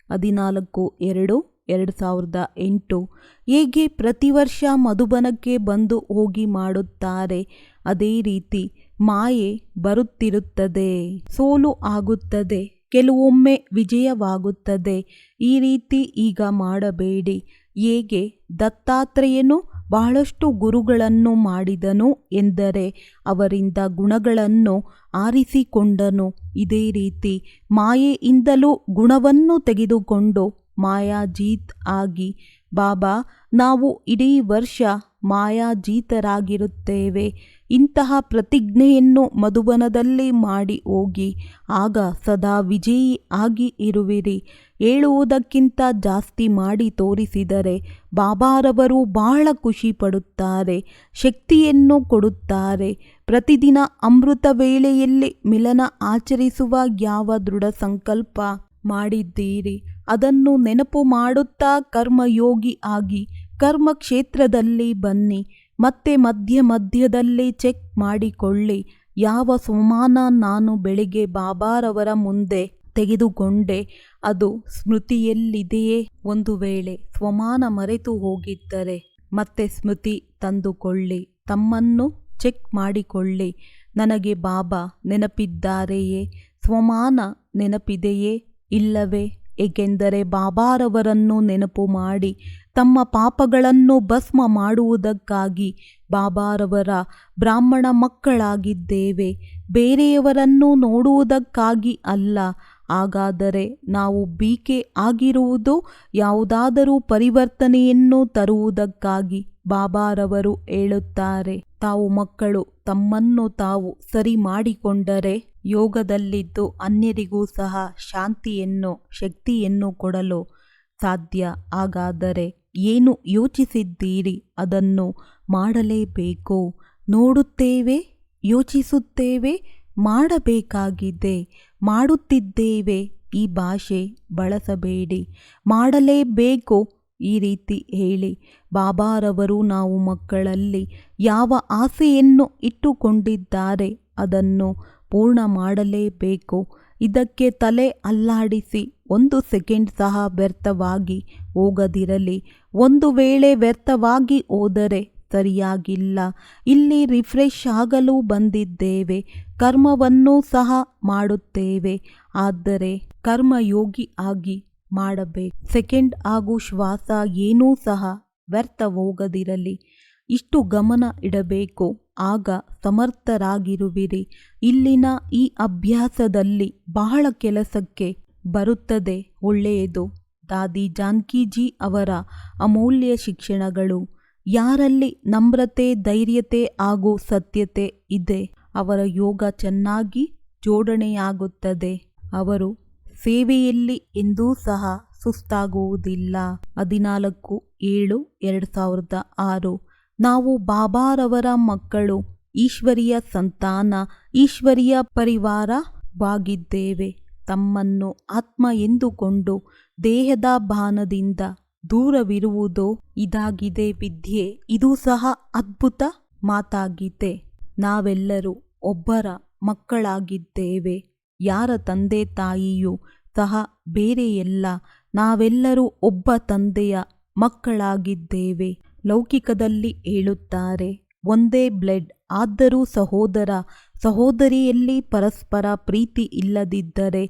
14/2/2008. ಹೇಗೆ ಪ್ರತಿ ವರ್ಷ ಮಧುಬನಕ್ಕೆ ಬಂದು ಹೋಗಿ ಮಾಡುತ್ತಾರೆ, ಅದೇ ರೀತಿ ಮಾಯೆ ಬರುತ್ತಿರುತ್ತದೆ, ಸೋಲು ಆಗುತ್ತದೆ, ಕೆಲವೊಮ್ಮೆ ವಿಜಯವಾಗುತ್ತದೆ. ಈ ರೀತಿ ಈಗ ಮಾಡಬೇಡಿ. ಹೇಗೆ ದತ್ತಾತ್ರೇಯನು ಬಹಳಷ್ಟು ಗುರುಗಳನ್ನು ಮಾಡಿದನು ಎಂದರೆ ಅವರಿಂದ ಗುಣಗಳನ್ನು ಆರಿಸಿಕೊಂಡನು. ಇದೇ ರೀತಿ ಮಾಯೆಯಿಂದಲೂ ಗುಣವನ್ನು ತೆಗೆದುಕೊಂಡು ಮಾಯಾಜೀತ್ ಆಗಿ, ಬಾಬಾ ನಾವು ಇಡೀ ವರ್ಷ ಮಾಯಾಜೀತರಾಗಿರುತ್ತೇವೆ. ಇಂತಹ ಪ್ರತಿಜ್ಞೆಯನ್ನು ಮಧುಬನದಲ್ಲಿ ಮಾಡಿ ಹೋಗಿ, ಆಗ ಸದಾ ವಿಜಯಿ ಆಗಿ ಇರುವಿರಿ. ಹೇಳುವುದಕ್ಕಿಂತ ಜಾಸ್ತಿ ಮಾಡಿ ತೋರಿಸಿದರೆ ಬಾಬಾರವರು ಬಹಳ ಖುಷಿ ಪಡುತ್ತಾರೆ, ಶಕ್ತಿಯನ್ನು ಕೊಡುತ್ತಾರೆ. ಪ್ರತಿದಿನ ಅಮೃತ ವೇಳೆಯಲ್ಲಿ ಮಿಲನ ಆಚರಿಸುವ ಯಾವ ದೃಢ ಸಂಕಲ್ಪ ಮಾಡಿದ್ದೀರಿ ಅದನ್ನು ನೆನಪು ಮಾಡುತ್ತಾ ಕರ್ಮಯೋಗಿ ಆಗಿ ಕರ್ಮಕ್ಷೇತ್ರದಲ್ಲಿ ಬನ್ನಿ. ಮತ್ತೆ ಮಧ್ಯ ಮಧ್ಯದಲ್ಲಿ ಚೆಕ್ ಮಾಡಿಕೊಳ್ಳಿ, ಯಾವ ಸ್ವಮಾನ ನಾನು ಬೆಳಿಗ್ಗೆ ಬಾಬಾರವರ ಮುಂದೆ ತೆಗೆದುಕೊಂಡೆ ಅದು ಸ್ಮೃತಿಯಲ್ಲಿದೆಯೇ. ಒಂದು ವೇಳೆ ಸ್ವಮಾನ ಮರೆತು ಹೋಗಿದ್ದರೆ ಮತ್ತೆ ಸ್ಮೃತಿ ತಂದುಕೊಳ್ಳಿ, ತಮ್ಮನ್ನು ಚೆಕ್ ಮಾಡಿಕೊಳ್ಳಿ. ನನಗೆ ಬಾಬಾ ನೆನಪಿದ್ದಾರೆಯೇ, ಸ್ವಮಾನ ನೆನಪಿದೆಯೇ, ಇಲ್ಲವೇ? ಏಕೆಂದರೆ ಬಾಬಾರವರನ್ನು ನೆನಪು ಮಾಡಿ ತಮ್ಮ ಪಾಪಗಳನ್ನು ಭಸ್ಮ ಮಾಡುವುದಕ್ಕಾಗಿ ಬಾಬಾರವರ ಬ್ರಾಹ್ಮಣ ಮಕ್ಕಳಾಗಿದ್ದೇವೆ, ಬೇರೆಯವರನ್ನು ನೋಡುವುದಕ್ಕಾಗಿ ಅಲ್ಲ. ಹಾಗಾದರೆ ನಾವು ಬೀಕೆ ಆಗಿರುವುದು ಯಾವುದಾದರೂ ಪರಿವರ್ತನೆಯನ್ನು ತರುವುದಕ್ಕಾಗಿ. ಬಾಬಾರವರು ಹೇಳುತ್ತಾರೆ, ತಾವು ಮಕ್ಕಳು ತಮ್ಮನ್ನು ತಾವು ಸರಿ ಮಾಡಿಕೊಂಡರೆ ಯೋಗದಲ್ಲಿದ್ದು ಅನ್ಯರಿಗೂ ಸಹ ಶಾಂತಿಯನ್ನು ಶಕ್ತಿಯನ್ನು ಕೊಡಲು ಸಾಧ್ಯ. ಹಾಗಾದರೆ ಏನು ಯೋಚಿಸಿದ್ದೀರಿ ಅದನ್ನು ಮಾಡಲೇಬೇಕು. ನೋಡುತ್ತೇವೆ, ಯೋಚಿಸುತ್ತೇವೆ, ಮಾಡಬೇಕಾಗಿದೆ, ಮಾಡುತ್ತಿದ್ದೇವೆ. ಈ ಭಾಷೆ ಬಳಸಬೇಡಿ, ಮಾಡಲೇಬೇಕು ಈ ರೀತಿ ಹೇಳಿ. ಬಾಬಾರವರು ನಾವು ಮಕ್ಕಳಲ್ಲಿ ಯಾವ ಆಸೆಯನ್ನು ಇಟ್ಟುಕೊಂಡಿದ್ದಾರೆ ಅದನ್ನು ಪೂರ್ಣ ಮಾಡಲೇಬೇಕು. ಇದಕ್ಕೆ ತಲೆ ಅಲ್ಲಾಡಿಸಿ 1 ಸೆಕೆಂಡ್ ಸಹ ವ್ಯರ್ಥವಾಗಿ ಹೋಗದಿರಲಿ. ಒಂದು ವೇಳೆ ವ್ಯರ್ಥವಾಗಿ ಹೋದರೆ ಸರಿಯಾಗಿಲ್ಲ. ಇಲ್ಲಿ ರಿಫ್ರೆಶ್ ಆಗಲು ಬಂದಿದ್ದೇವೆ, ಕರ್ಮವನ್ನು ಸಹ ಮಾಡುತ್ತೇವೆ. ಆದರೆ ಕರ್ಮಯೋಗಿ ಆಗಿ ಮಾಡಬೇಕು. ಸೆಕೆಂಡ್ ಹಾಗೂ ಶ್ವಾಸ ಏನೂ ಸಹ ವ್ಯರ್ಥ ಹೋಗದಿರಲಿ, ಇಷ್ಟು ಗಮನ ಇಡಬೇಕು. ಆಗ ಸಮರ್ಥರಾಗಿರುವಿರಿ. ಇಲ್ಲಿನ ಈ ಅಭ್ಯಾಸದಲ್ಲಿ ಬಹಳ ಕೆಲಸಕ್ಕೆ ಬರುತ್ತದೆ. ಒಳ್ಳೆಯದು. ದಾದಿ ಜಾನಕಿಜಿ ಅವರ ಅಮೂಲ್ಯ ಶಿಕ್ಷಣಗಳು. ಯಾರಲ್ಲಿ ನಮ್ರತೆ, ಧೈರ್ಯತೆ ಹಾಗೂ ಸತ್ಯತೆ ಇದೆ ಅವರ ಯೋಗ ಚೆನ್ನಾಗಿ ಜೋಡಣೆಯಾಗುತ್ತದೆ. ಅವರು ಸೇವೆಯಲ್ಲಿ ಎಂದೂ ಸಹ ಸುಸ್ತಾಗುವುದಿಲ್ಲ. 14/7/2006. ನಾವು ಬಾಬಾರವರ ಮಕ್ಕಳು, ಈಶ್ವರಿಯ ಸಂತಾನ, ಈಶ್ವರಿಯ ಪರಿವಾರವಾಗಿದ್ದೇವೆ. ತಮ್ಮನ್ನು ಆತ್ಮ ಎಂದುಕೊಂಡು ದೇಹದ ಭಾನದಿಂದ ದೂರವಿರುವುದೋ ಇದಾಗಿದೆ ವಿದ್ಯೆ. ಇದು ಸಹ ಅದ್ಭುತ ಮಾತಾಗಿದೆ. ನಾವೆಲ್ಲರೂ ಒಬ್ಬರ ಮಕ್ಕಳಾಗಿದ್ದೇವೆ. ಯಾರ ತಂದೆ ತಾಯಿಯೂ ಸಹ ಬೇರೆಯಲ್ಲ. ನಾವೆಲ್ಲರೂ ಒಬ್ಬ ತಂದೆಯ ಮಕ್ಕಳಾಗಿದ್ದೇವೆ. ಲೌಕಿಕದಲ್ಲಿ ಹೇಳುತ್ತಾರೆ, ಒಂದೇ ಬ್ಲಡ್. ಆದರೂ ಸಹೋದರ ಸಹೋದರಿಯಲ್ಲಿ ಪರಸ್ಪರ ಪ್ರೀತಿ ಇಲ್ಲದಿದ್ದರೆ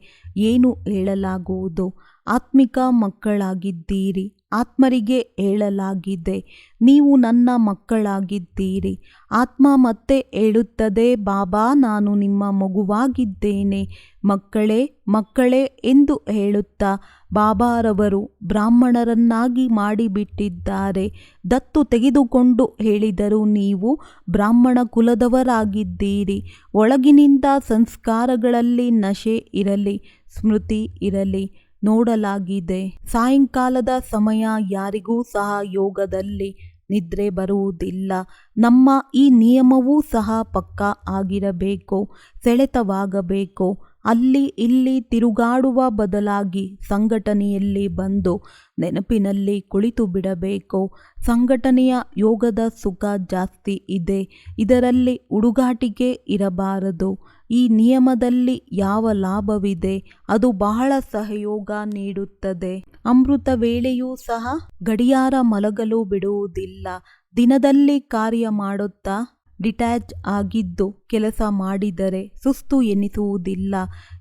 ಏನು ಹೇಳಲಾಗುವುದು? ಆತ್ಮಿಕ ಮಕ್ಕಳಾಗಿದ್ದೀರಿ. ಆತ್ಮರಿಗೆ ಹೇಳಲಾಗಿದೆ, ನೀವು ನನ್ನ ಮಕ್ಕಳಾಗಿದ್ದೀರಿ. ಆತ್ಮ ಮತ್ತೆ ಹೇಳುತ್ತದೆ, ಬಾಬಾ ನಾನು ನಿಮ್ಮ ಮಗುವಾಗಿದ್ದೇನೆ. ಮಕ್ಕಳೇ ಮಕ್ಕಳೇ ಎಂದು ಹೇಳುತ್ತಾ ಬಾಬಾರವರು ಬ್ರಾಹ್ಮಣರನ್ನಾಗಿ ಮಾಡಿಬಿಟ್ಟಿದ್ದಾರೆ. ದತ್ತು ತೆಗೆದುಕೊಂಡು ಹೇಳಿದರು, ನೀವು ಬ್ರಾಹ್ಮಣ ಕುಲದವರಾಗಿದ್ದೀರಿ. ಒಳಗಿನಿಂದ ಸಂಸ್ಕಾರಗಳಲ್ಲಿ ನಶೆ ಇರಲಿ, ಸ್ಮೃತಿ ಇರಲಿ. ನೋಡಲಾಗಿದೆ, ಸಾಯಂಕಾಲದ ಸಮಯ ಯಾರಿಗೂ ಸಹ ಯೋಗದಲ್ಲಿ ನಿದ್ರೆ ಬರುವುದಿಲ್ಲ. ನಮ್ಮ ಈ ನಿಯಮವೂ ಸಹ ಪಕ್ಕಾ ಆಗಿರಬೇಕು, ಸೆಳೆತವಾಗಬೇಕು. ಅಲ್ಲಿ ಇಲ್ಲಿ ತಿರುಗಾಡುವ ಬದಲಾಗಿ ಸಂಘಟನೆಯಲ್ಲಿ ಬಂದು ನೆನಪಿನಲ್ಲಿ ಕುಳಿತು ಬಿಡಬೇಕು. ಸಂಘಟನೆಯ ಯೋಗದ ಸುಖ ಜಾಸ್ತಿ ಇದೆ. ಇದರಲ್ಲಿ ಹುಡುಗಾಟಿಕೆ ಇರಬಾರದು. ಈ ನಿಯಮದಲ್ಲಿ ಯಾವ ಲಾಭವಿದೆ? ಅದು ಬಹಳ ಸಹಯೋಗ ನೀಡುತ್ತದೆ. ಅಮೃತ ವೇಳೆಯೂ ಸಹ ಗಡಿಯಾರ ಮಲಗಲು ಬಿಡುವುದಿಲ್ಲ. ದಿನದಲ್ಲಿ ಕಾರ್ಯ ಮಾಡುತ್ತಾ ಡಿಟ್ಯಾಚ್ ಆಗಿದ್ದು ಕೆಲಸ ಮಾಡಿದರೆ ಸುಸ್ತು ಎನಿಸುವುದಿಲ್ಲ.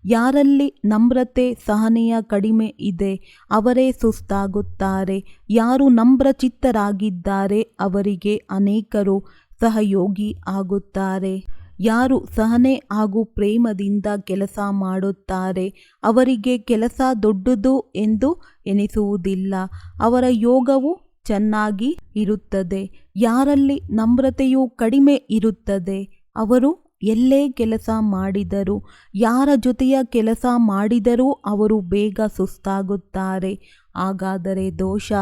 ಯಾರಲ್ಲಿ ನಮ್ರತೆ ಸಹನೆಯ ಕಡಿಮೆ ಇದೆ ಅವರೇ ಸುಸ್ತಾಗುತ್ತಾರೆ. ಯಾರು ನಮ್ರಚಿತ್ತರಾಗಿದ್ದಾರೆ ಅವರಿಗೆ ಅನೇಕರು ಸಹಯೋಗಿ ಆಗುತ್ತಾರೆ. ಯಾರು ಸಹನೆ ಹಾಗೂ ಪ್ರೇಮದಿಂದ ಕೆಲಸ ಮಾಡುತ್ತಾರೆ ಅವರಿಗೆ ಕೆಲಸ ದೊಡ್ಡದು ಎಂದು ಎನಿಸುವುದಿಲ್ಲ. ಅವರ ಯೋಗವು ಚೆನ್ನಾಗಿ ಇರುತ್ತದೆ. ಯಾರಲ್ಲಿ ನಮ್ರತೆಯು ಕಡಿಮೆ ಇರುತ್ತದೆ ಅವರು ಎಲ್ಲೇ ಕೆಲಸ ಮಾಡಿದರೂ, ಯಾರ ಜೊತೆಯ ಕೆಲಸ ಮಾಡಿದರೂ ಅವರು ಬೇಗ ಸುಸ್ತಾಗುತ್ತಾರೆ. ಹಾಗಾದರೆ ದೋಷ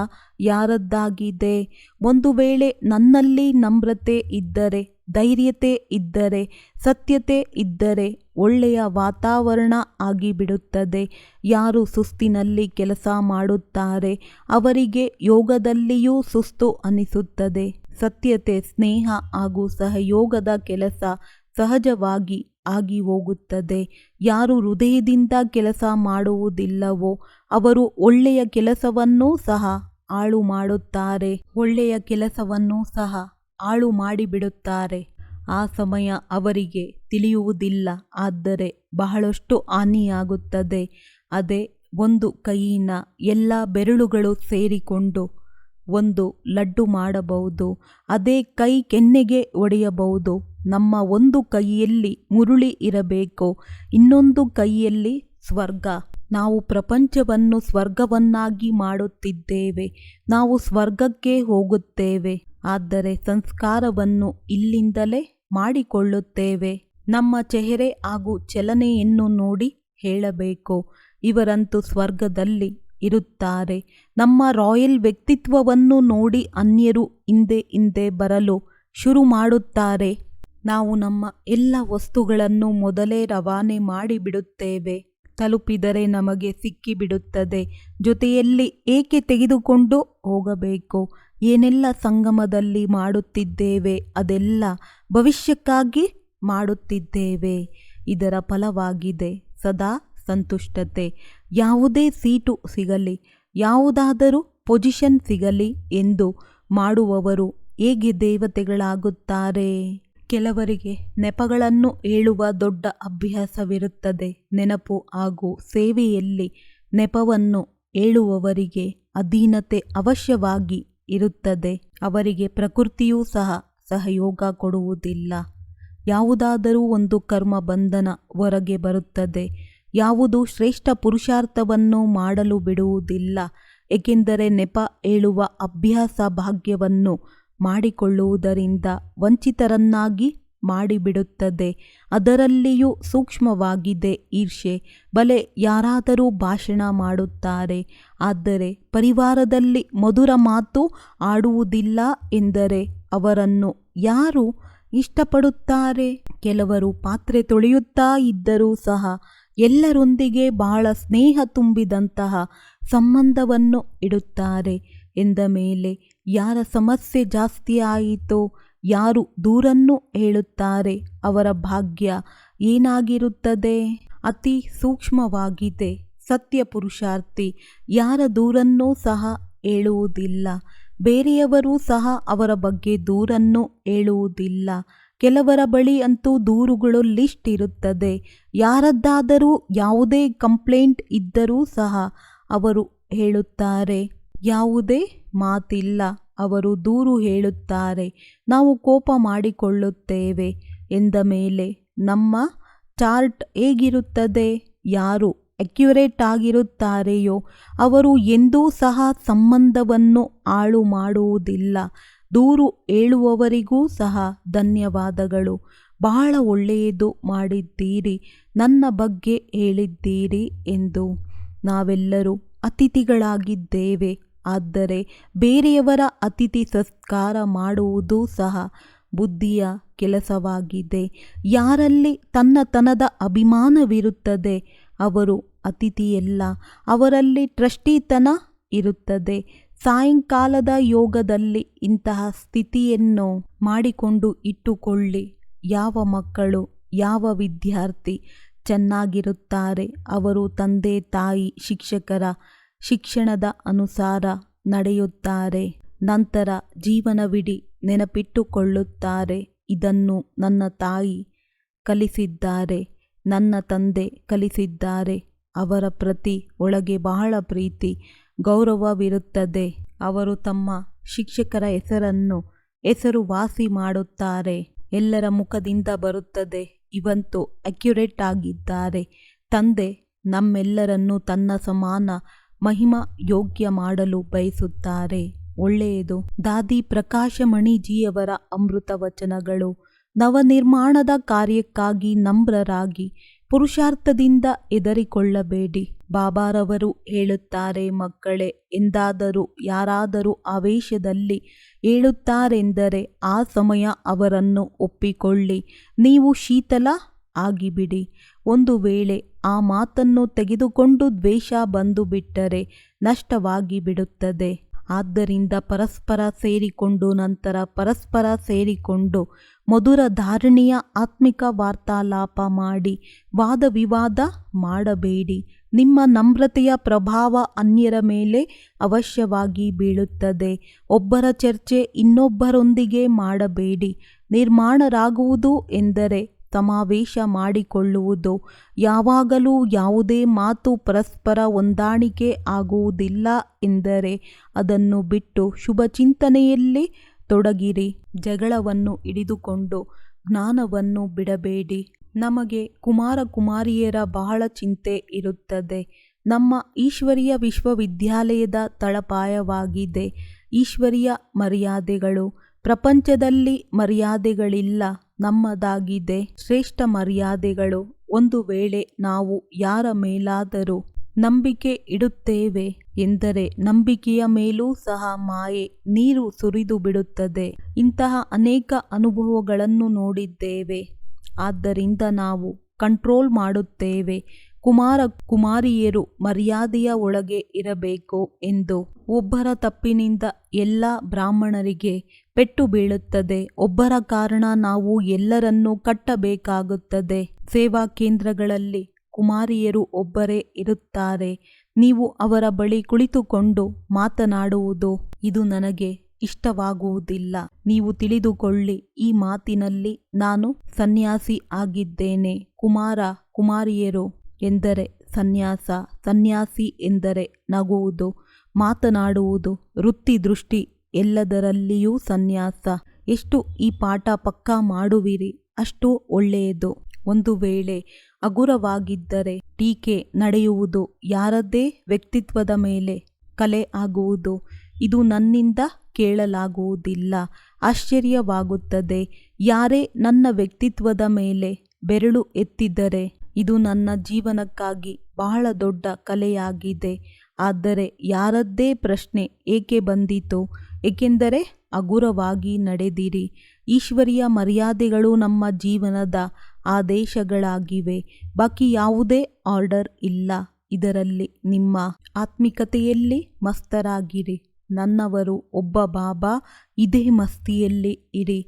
ಯಾರದ್ದಾಗಿದೆ? ಒಂದು ವೇಳೆ ನನ್ನಲ್ಲಿ ನಮ್ರತೆ ಇದ್ದರೆ, ಧೈರ್ಯತೆ ಇದ್ದರೆ, ಸತ್ಯತೆ ಇದ್ದರೆ ಒಳ್ಳೆಯ ವಾತಾವರಣ ಆಗಿಬಿಡುತ್ತದೆ. ಯಾರು ಸುಸ್ತಿನಲ್ಲಿ ಕೆಲಸ ಮಾಡುತ್ತಾರೆ ಅವರಿಗೆ ಯೋಗದಲ್ಲಿಯೂ ಸುಸ್ತು ಅನಿಸುತ್ತದೆ. ಸತ್ಯತೆ, ಸ್ನೇಹ ಹಾಗೂ ಸಹಯೋಗದ ಕೆಲಸ ಸಹಜವಾಗಿ ಆಗಿ ಹೋಗುತ್ತದೆ. ಯಾರು ಹೃದಯದಿಂದ ಕೆಲಸ ಮಾಡುವುದಿಲ್ಲವೋ ಅವರು ಒಳ್ಳೆಯ ಕೆಲಸವನ್ನೂ ಸಹ ಹಾಳು ಮಾಡುತ್ತಾರೆ. ಒಳ್ಳೆಯ ಕೆಲಸವನ್ನೂ ಸಹ ಹಾಳು ಮಾಡಿಬಿಡುತ್ತಾರೆ. ಆ ಸಮಯ ಅವರಿಗೆ ತಿಳಿಯುವುದಿಲ್ಲ. ಆದರೆ ಬಹಳಷ್ಟು ಹಾನಿಯಾಗುತ್ತದೆ. ಅದೇ ಒಂದು ಕೈಯಿನ ಎಲ್ಲ ಬೆರಳುಗಳು ಸೇರಿಕೊಂಡು ಒಂದು ಲಡ್ಡು ಮಾಡಬಹುದು. ಅದೇ ಕೈ ಕೆನ್ನೆಗೆ ಒಡೆಯಬಹುದು. ನಮ್ಮ ಒಂದು ಕೈಯಲ್ಲಿ ಮುರುಳಿ ಇರಬೇಕು, ಇನ್ನೊಂದು ಕೈಯಲ್ಲಿ ಸ್ವರ್ಗ. ನಾವು ಪ್ರಪಂಚವನ್ನು ಸ್ವರ್ಗವನ್ನಾಗಿ ಮಾಡುತ್ತಿದ್ದೇವೆ. ನಾವು ಸ್ವರ್ಗಕ್ಕೆ ಹೋಗುತ್ತೇವೆ. ಆದರೆ ಸಂಸ್ಕಾರವನ್ನು ಇಲ್ಲಿಂದಲೇ ಮಾಡಿಕೊಳ್ಳುತ್ತೇವೆ. ನಮ್ಮ ಚೆಹರೆ ಹಾಗೂ ಚಲನೆಯನ್ನು ನೋಡಿ ಹೇಳಬೇಕು, ಇವರಂತೂ ಸ್ವರ್ಗದಲ್ಲಿ ಇರುತ್ತಾರೆ. ನಮ್ಮ ರಾಯಲ್ ವ್ಯಕ್ತಿತ್ವವನ್ನು ನೋಡಿ ಅನ್ಯರು ಹಿಂದೆ ಹಿಂದೆ ಬರಲು ಶುರು ಮಾಡುತ್ತಾರೆ. ನಾವು ನಮ್ಮ ಎಲ್ಲ ವಸ್ತುಗಳನ್ನು ಮೊದಲೇ ರವಾನೆ ಮಾಡಿಬಿಡುತ್ತೇವೆ. ತಲುಪಿದರೆ ನಮಗೆ ಸಿಕ್ಕಿಬಿಡುತ್ತದೆ. ಜೊತೆಯಲ್ಲಿ ಏಕೆ ತೆಗೆದುಕೊಂಡು ಹೋಗಬೇಕು? ಏನೆಲ್ಲ ಸಂಗಮದಲ್ಲಿ ಮಾಡುತ್ತಿದ್ದೇವೆ ಅದೆಲ್ಲ ಭವಿಷ್ಯಕ್ಕಾಗಿ ಮಾಡುತ್ತಿದ್ದೇವೆ. ಇದರ ಫಲವಾಗಿದೆ ಸದಾ ಸಂತುಷ್ಟತೆ. ಯಾವುದೇ ಸೀಟು ಸಿಗಲಿ, ಯಾವುದಾದರೂ ಪೊಸಿಷನ್ ಸಿಗಲಿ ಎಂದು ಮಾಡುವವರು ಹೇಗೆ ದೇವತೆಗಳಾಗುತ್ತಾರೆ? ಕೆಲವರಿಗೆ ನೆಪಗಳನ್ನು ಹೇಳುವ ದೊಡ್ಡ ಅಭ್ಯಾಸವಿರುತ್ತದೆ. ನೆನಪು ಹಾಗೂ ಸೇವೆಯಲ್ಲಿ ನೆಪವನ್ನು ಹೇಳುವವರಿಗೆ ಅಧೀನತೆ ಅವಶ್ಯವಾಗಿ ಇರುತ್ತದೆ. ಅವರಿಗೆ ಪ್ರಕೃತಿಯೂ ಸಹ ಸಹಯೋಗ ಕೊಡುವುದಿಲ್ಲ. ಯಾವುದಾದರೂ ಒಂದು ಕರ್ಮ ಬಂಧನ ಹೊರಗೆ ಬರುತ್ತದೆ. ಯಾವುದು ಶ್ರೇಷ್ಠ ಪುರುಷಾರ್ಥವನ್ನು ಮಾಡಲು ಬಿಡುವುದಿಲ್ಲ. ಏಕೆಂದರೆ ನೆಪ ಹೇಳುವ ಅಭ್ಯಾಸ ಭಾಗ್ಯವನ್ನು ಮಾಡಿಕೊಳ್ಳುವುದರಿಂದ ವಂಚಿತರನ್ನಾಗಿ ಮಾಡಿಬಿಡುತ್ತದೆ. ಅದರಲ್ಲಿಯೂ ಸೂಕ್ಷ್ಮವಾಗಿದೆ ಈರ್ಷೆ. ಬಲೆ ಯಾರಾದರೂ ಭಾಷಣ ಮಾಡುತ್ತಾರೆ, ಆದರೆ ಪರಿವಾರದಲ್ಲಿ ಮಧುರ ಮಾತು ಆಡುವುದಿಲ್ಲ ಎಂದರೆ ಅವರನ್ನು ಯಾರು ಇಷ್ಟಪಡುತ್ತಾರೆ? ಕೆಲವರು ಪಾತ್ರೆ ತೊಳೆಯುತ್ತಾ ಇದ್ದರೂ ಸಹ ಎಲ್ಲರೊಂದಿಗೆ ಬಹಳ ಸ್ನೇಹ ತುಂಬಿದಂತಹ ಸಂಬಂಧವನ್ನು ಇಡುತ್ತಾರೆ. ಎಂದ ಮೇಲೆ ಯಾರ ಸಮಸ್ಯೆ ಜಾಸ್ತಿ ಆಯಿತೋ, ಯಾರು ದೂರನ್ನು ಹೇಳುತ್ತಾರೆ ಅವರ ಭಾಗ್ಯ ಏನಾಗಿರುತ್ತದೆ? ಅತಿ ಸೂಕ್ಷ್ಮವಾಗಿದೆ ಸತ್ಯ ಪುರುಷಾರ್ಥಿ ಯಾರ ದೂರನ್ನೂ ಸಹ ಹೇಳುವುದಿಲ್ಲ. ಬೇರೆಯವರೂ ಸಹ ಅವರ ಬಗ್ಗೆ ದೂರನ್ನು ಹೇಳುವುದಿಲ್ಲ. ಕೆಲವರ ಬಳಿ ಅಂತೂ ದೂರುಗಳು ಲಿಸ್ಟ್ ಇರುತ್ತದೆ. ಯಾರದ್ದಾದರೂ ಯಾವುದೇ ಕಂಪ್ಲೇಂಟ್ ಇದ್ದರೂ ಸಹ ಅವರು ಹೇಳುತ್ತಾರೆ. ಯಾವುದೇ ಮಾತಿಲ್ಲ, ಅವರು ದೂರು ಹೇಳುತ್ತಾರೆ. ನಾವು ಕೋಪ ಮಾಡಿಕೊಳ್ಳುತ್ತೇವೆ. ಎಂದ ಮೇಲೆ ನಮ್ಮ ಚಾರ್ಟ್ ಹೇಗಿರುತ್ತದೆ? ಯಾರು ಅಕ್ಯುರೇಟ್ ಆಗಿರುತ್ತಾರೆಯೋ ಅವರು ಎಂದೂ ಸಹ ಸಂಬಂಧವನ್ನು ಹಾಳು ಮಾಡುವುದಿಲ್ಲ. ದೂರು ಹೇಳುವವರಿಗೂ ಸಹ ಧನ್ಯವಾದಗಳು. ಬಹಳ ಒಳ್ಳೆಯದು ಮಾಡಿದ್ದೀರಿ, ನನ್ನ ಬಗ್ಗೆ ಹೇಳಿದ್ದೀರಿ ಎಂದು. ನಾವೆಲ್ಲರೂ ಅತಿಥಿಗಳಾಗಿದ್ದೇವೆ. ಆದರೆ ಬೇರೆಯವರ ಅತಿಥಿ ಸತ್ಕಾರ ಮಾಡುವುದೂ ಸಹ ಬುದ್ಧಿಯ ಕೆಲಸವಾಗಿದೆ. ಯಾರಲ್ಲಿ ತನ್ನತನದ ಅಭಿಮಾನವಿರುತ್ತದೆ ಅವರು ಅತಿಥಿಯಲ್ಲ, ಅವರಲ್ಲಿ ಟ್ರಸ್ಟಿತನ ಇರುತ್ತದೆ. ಸಾಯಂಕಾಲದ ಯೋಗದಲ್ಲಿ ಇಂತಹ ಸ್ಥಿತಿಯನ್ನು ಮಾಡಿಕೊಂಡು ಇಟ್ಟುಕೊಳ್ಳಿ. ಯಾವ ಮಕ್ಕಳು, ಯಾವ ವಿದ್ಯಾರ್ಥಿ ಚೆನ್ನಾಗಿರುತ್ತಾರೆ ಅವರು ತಂದೆ ತಾಯಿ ಶಿಕ್ಷಕರ ಶಿಕ್ಷಣದ ಅನುಸಾರ ನಡೆಯುತ್ತಾರೆ. ನಂತರ ಜೀವನವಿಡೀ ನೆನಪಿಟ್ಟುಕೊಳ್ಳುತ್ತಾರೆ. ಇದನ್ನು ನನ್ನ ತಾಯಿ ಕಲಿಸಿದ್ದಾರೆ, ನನ್ನ ತಂದೆ ಕಲಿಸಿದ್ದಾರೆ. ಅವರ ಪ್ರತಿ ಒಳಗೆ ಬಹಳ ಪ್ರೀತಿ ಗೌರವವಿರುತ್ತದೆ. ಅವರು ತಮ್ಮ ಶಿಕ್ಷಕರ ಹೆಸರುವಾಸಿ ಮಾಡುತ್ತಾರೆ. ಎಲ್ಲರ ಮುಖದಿಂದ ಬರುತ್ತದೆ, ಇವಂತೂ ಅಕ್ಯುರೇಟ್ ಆಗಿದ್ದಾರೆ. ತಂದೆ ನಮ್ಮೆಲ್ಲರನ್ನೂ ತನ್ನ ಸಮಾನ ಮಹಿಮಾ ಯೋಗ್ಯ ಮಾಡಲು ಬಯಸುತ್ತಾರೆ. ಒಳ್ಳೆಯದು. ದಾದಿ ಪ್ರಕಾಶಮಣಿಜಿಯವರ ಅಮೃತ ವಚನಗಳು. ನವನಿರ್ಮಾಣದ ಕಾರ್ಯಕ್ಕಾಗಿ ನಮ್ರರಾಗಿ ಪುರುಷಾರ್ಥದಿಂದ ಹೆದರಿಕೊಳ್ಳಬೇಡಿ. ಬಾಬಾರವರು ಹೇಳುತ್ತಾರೆ, ಮಕ್ಕಳೇ, ಎಂದಾದರೂ ಯಾರಾದರೂ ಆವೇಶದಲ್ಲಿ ಹೇಳುತ್ತಾರೆಂದರೆ ಆ ಸಮಯ ಅವರನ್ನು ಒಪ್ಪಿಕೊಳ್ಳಿ. ನೀವು ಶೀತಲ ಆಗಿಬಿಡಿ. ಒಂದು ವೇಳೆ ಆ ಮಾತನ್ನು ತೆಗೆದುಕೊಂಡು ದ್ವೇಷ ಬಂದು ಬಿಟ್ಟರೆ ನಷ್ಟವಾಗಿ ಬಿಡುತ್ತದೆ. ಆದ್ದರಿಂದ ಪರಸ್ಪರ ಸೇರಿಕೊಂಡು ನಂತರ ಪರಸ್ಪರ ಸೇರಿಕೊಂಡು ಮಧುರ ಧಾರಣೆಯ ಆತ್ಮಿಕ ವಾರ್ತಾಲಾಪ ಮಾಡಿ ವಾದ ವಿವಾದ ಮಾಡಬೇಡಿ. ನಿಮ್ಮ ನಮ್ರತೆಯ ಪ್ರಭಾವ ಅನ್ಯರ ಮೇಲೆ ಅವಶ್ಯವಾಗಿ ಬೀಳುತ್ತದೆ. ಒಬ್ಬರ ಚರ್ಚೆ ಇನ್ನೊಬ್ಬರೊಂದಿಗೆ ಮಾಡಬೇಡಿ. ನಿರ್ಮಾಣರಾಗುವುದು ಎಂದರೆ ಸಮಾವೇಶ ಮಾಡಿಕೊಳ್ಳುವುದು. ಯಾವಾಗಲೂ ಯಾವುದೇ ಮಾತು ಪರಸ್ಪರ ಹೊಂದಾಣಿಕೆ ಆಗುವುದಿಲ್ಲ ಎಂದರೆ ಅದನ್ನು ಬಿಟ್ಟು ಶುಭ ಚಿಂತನೆಯಲ್ಲಿ ತೊಡಗಿರಿ. ಜಗಳವನ್ನು ಹಿಡಿದುಕೊಂಡು ಜ್ಞಾನವನ್ನು ಬಿಡಬೇಡಿ. ನಮಗೆ ಕುಮಾರ ಕುಮಾರಿಯರ ಬಹಳ ಚಿಂತೆ ಇರುತ್ತದೆ. ನಮ್ಮ ಈಶ್ವರೀಯ ವಿಶ್ವವಿದ್ಯಾಲಯದ ತಳಪಾಯವಾಗಿದೆ ಈಶ್ವರೀಯ ಮರ್ಯಾದೆಗಳು. ಪ್ರಪಂಚದಲ್ಲಿ ಮರ್ಯಾದೆಗಳಿಲ್ಲ, ನಮ್ಮದಾಗಿದೆ ಶ್ರೇಷ್ಠ ಮರ್ಯಾದೆಗಳು. ಒಂದು ವೇಳೆ ನಾವು ಯಾರ ಮೇಲಾದರೂ ನಂಬಿಕೆ ಇಡುತ್ತೇವೆ ಎಂದರೆ ನಂಬಿಕೆಯ ಮೇಲೂ ಸಹ ಮಾಯೆ ನೀರು ಸುರಿದು ಬಿಡುತ್ತದೆ. ಇಂತಹ ಅನೇಕ ಅನುಭವಗಳನ್ನು ನೋಡಿದ್ದೇವೆ. ಆದ್ದರಿಂದ ನಾವು ಕಂಟ್ರೋಲ್ ಮಾಡುತ್ತೇವೆ. ಕುಮಾರ ಕುಮಾರಿಯರು ಮರ್ಯಾದೆಯ ಒಳಗೆ ಇರಬೇಕು ಎಂದು. ಒಬ್ಬರ ತಪ್ಪಿನಿಂದ ಎಲ್ಲ ಬ್ರಾಹ್ಮಣರಿಗೆ ಪೆಟ್ಟು ಬೀಳುತ್ತದೆ. ಒಬ್ಬರ ಕಾರಣ ನಾವು ಎಲ್ಲರನ್ನೂ ಕಟ್ಟಬೇಕಾಗುತ್ತದೆ. ಸೇವಾ ಕೇಂದ್ರಗಳಲ್ಲಿ ಕುಮಾರಿಯರು ಒಬ್ಬರೇ ಇರುತ್ತಾರೆ. ನೀವು ಅವರ ಬಳಿ ಕುಳಿತುಕೊಂಡು ಮಾತನಾಡುವುದು ಇದು ನನಗೆ ಇಷ್ಟವಾಗುವುದಿಲ್ಲ. ನೀವು ತಿಳಿದುಕೊಳ್ಳಿ, ಈ ಮಾತಿನಲ್ಲಿ ನಾನು ಸನ್ಯಾಸಿ ಆಗಿದ್ದೇನೆ. ಕುಮಾರ ಕುಮಾರಿಯರು ಎಂದರೆ ಸನ್ಯಾಸ, ಸನ್ಯಾಸಿ ಎಂದರೆ ನಗುವುದು, ಮಾತನಾಡುವುದು, ವೃತ್ತಿ ದೃಷ್ಟಿ ಎಲ್ಲದರಲ್ಲಿಯೂ ಸನ್ಯಾಸ. ಎಷ್ಟು ಈ ಪಾಠ ಪಕ್ಕಾ ಮಾಡುವಿರಿ ಅಷ್ಟು ಒಳ್ಳೆಯದು. ಒಂದು ವೇಳೆ ಹಗುರವಾಗಿದ್ದರೆ ಟೀಕೆ ನಡೆಯುವುದು, ಯಾರದ್ದೇ ವ್ಯಕ್ತಿತ್ವದ ಮೇಲೆ ಕಲೆ ಆಗುವುದು. ಇದು ನನ್ನಿಂದ ಕೇಳಲಾಗುವುದಿಲ್ಲ. ಆಶ್ಚರ್ಯವಾಗುತ್ತದೆ. ಯಾರೇ ನನ್ನ ವ್ಯಕ್ತಿತ್ವದ ಮೇಲೆ ಬೆರಳು ಎತ್ತಿದರೆ ಇದು ನನ್ನ ಜೀವನಕ್ಕಾಗಿ ಬಹಳ ದೊಡ್ಡ ಕಲೆಯಾಗಿದೆ. ಆದರೆ ಯಾರದ್ದೇ ಪ್ರಶ್ನೆ ಏಕೆ ಬಂದಿತು? ಏಕೆಂದರೆ ಹಗುರವಾಗಿ ನಡೆದಿರಿ. ಈಶ್ವರೀಯ ಮರ್ಯಾದೆಗಳು ನಮ್ಮ ಜೀವನದ ಆದೇಶಗಳಾಗಿವೆ. ಬಾಕಿ ಯಾವುದೇ ಆರ್ಡರ್ ಇಲ್ಲ. ಇದರಲ್ಲಿ ನಿಮ್ಮ ಆತ್ಮಿಕತೆಯಲ್ಲಿ ಮಸ್ತರಾಗಿರಿ. ನನ್ನವರು ಒಬ್ಬ ಬಾಬಾ, ಇದೇ ಮಸ್ತಿಯಲ್ಲಿ ಇರಿ.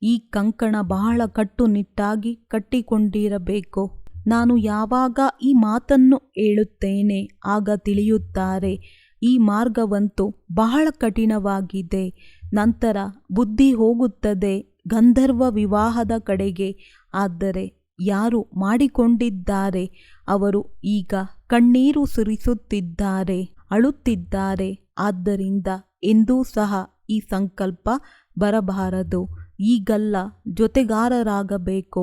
ಈ ಕಂಕಣ ಬಹಳ ಕಟ್ಟುನಿಟ್ಟಾಗಿ ಕಟ್ಟಿಕೊಂಡಿರಬೇಕು. ನಾನು ಯಾವಾಗ ಈ ಮಾತನ್ನು ಹೇಳುತ್ತೇನೆ ಆಗ ತಿಳಿಯುತ್ತಾರೆ, ಈ ಮಾರ್ಗವಂತೂ ಬಹಳ ಕಠಿಣವಾಗಿದೆ. ನಂತರ ಬುದ್ಧಿ ಹೋಗುತ್ತದೆ ಗಂಧರ್ವ ವಿವಾಹದ ಕಡೆಗೆ. ಆದರೆ ಯಾರು ಮಾಡಿಕೊಂಡಿದ್ದಾರೆ ಅವರು ಈಗ ಕಣ್ಣೀರು ಸುರಿಸುತ್ತಿದ್ದಾರೆ, ಅಳುತ್ತಿದ್ದಾರೆ. ಆದ್ದರಿಂದ ಎಂದೂ ಸಹ ಈ ಸಂಕಲ್ಪ ಬರಬಾರದು. ಈಗಲ್ಲ, ಜೊತೆಗಾರರಾಗಬೇಕು.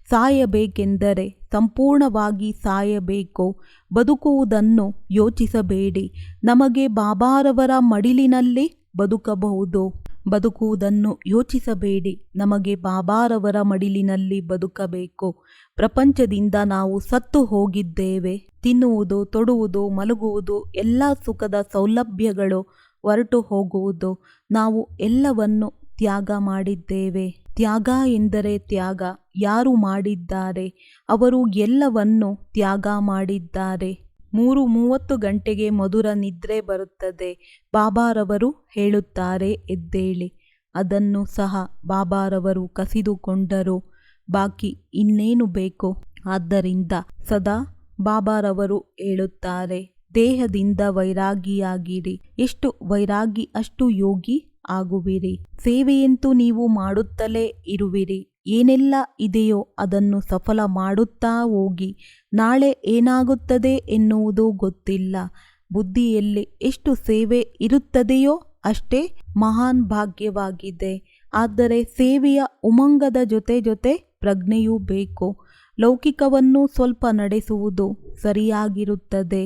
ಸಾಯಬೇಕೆಂದರೆ ಸಂಪೂರ್ಣವಾಗಿ ಸಾಯಬೇಕು. ಬದುಕುವುದನ್ನು ಯೋಚಿಸಬೇಡಿ. ನಮಗೆ ಬಾಬಾರವರ ಮಡಿಲಿನಲ್ಲಿ ಬದುಕಬಹುದು. ಬದುಕುವುದನ್ನು ಯೋಚಿಸಬೇಡಿ. ನಮಗೆ ಬಾಬಾರವರ ಮಡಿಲಿನಲ್ಲಿ ಬದುಕಬೇಕು. ಪ್ರಪಂಚದಿಂದ ನಾವು ಸತ್ತು ಹೋಗಿದ್ದೇವೆ. ತಿನ್ನುವುದು, ತೊಡುವುದು, ಮಲಗುವುದು, ಎಲ್ಲ ಸುಖದ ಸೌಲಭ್ಯಗಳು ಹೊರಟು ಹೋಗುವುದು. ನಾವು ಎಲ್ಲವನ್ನು ತ್ಯಾಗ ಮಾಡಿದ್ದೇವೆ. ತ್ಯಾಗ ಎಂದರೆ ತ್ಯಾಗ. ಯಾರು ಮಾಡಿದ್ದಾರೆ? ಅವರು ಎಲ್ಲವನ್ನು ತ್ಯಾಗ ಮಾಡಿದ್ದಾರೆ. 3:30 ಗಂಟೆಗೆ ಮಧುರ ನಿದ್ರೆ ಬರುತ್ತದೆ. ಬಾಬಾರವರು ಹೇಳುತ್ತಾರೆ, ಎದ್ದೇಳಿ. ಅದನ್ನು ಸಹ ಬಾಬಾರವರು ಕಸಿದುಕೊಂಡರು. ಬಾಕಿ ಇನ್ನೇನು ಬೇಕು? ಆದ್ದರಿಂದ ಸದಾ ಬಾಬಾರವರು ಹೇಳುತ್ತಾರೆ, ದೇಹದಿಂದ ವೈರಾಗಿಯಾಗಿರಿ. ಎಷ್ಟು ವೈರಾಗಿ ಅಷ್ಟು ಯೋಗಿ ಆಗುವಿರಿ. ಸೇವೆಯಂತೂ ನೀವು ಮಾಡುತ್ತಲೇ ಇರುವಿರಿ. ಏನೆಲ್ಲ ಇದೆಯೋ ಅದನ್ನು ಸಫಲ ಮಾಡುತ್ತಾ ಹೋಗಿ. ನಾಳೆ ಏನಾಗುತ್ತದೆ ಎನ್ನುವುದು ಗೊತ್ತಿಲ್ಲ. ಬುದ್ಧಿಯಲ್ಲಿ ಎಷ್ಟು ಸೇವೆ ಇರುತ್ತದೆಯೋ ಅಷ್ಟೇ ಮಹಾನ್ ಭಾಗ್ಯವಾಗಿದೆ. ಆದರೆ ಸೇವೆಯ ಉಮಂಗದ ಜೊತೆ ಜೊತೆ ಪ್ರಜ್ಞೆಯೂ ಬೇಕು. ಲೌಕಿಕವನ್ನು ಸ್ವಲ್ಪ ನಡೆಸುವುದು ಸರಿಯಾಗಿರುತ್ತದೆ.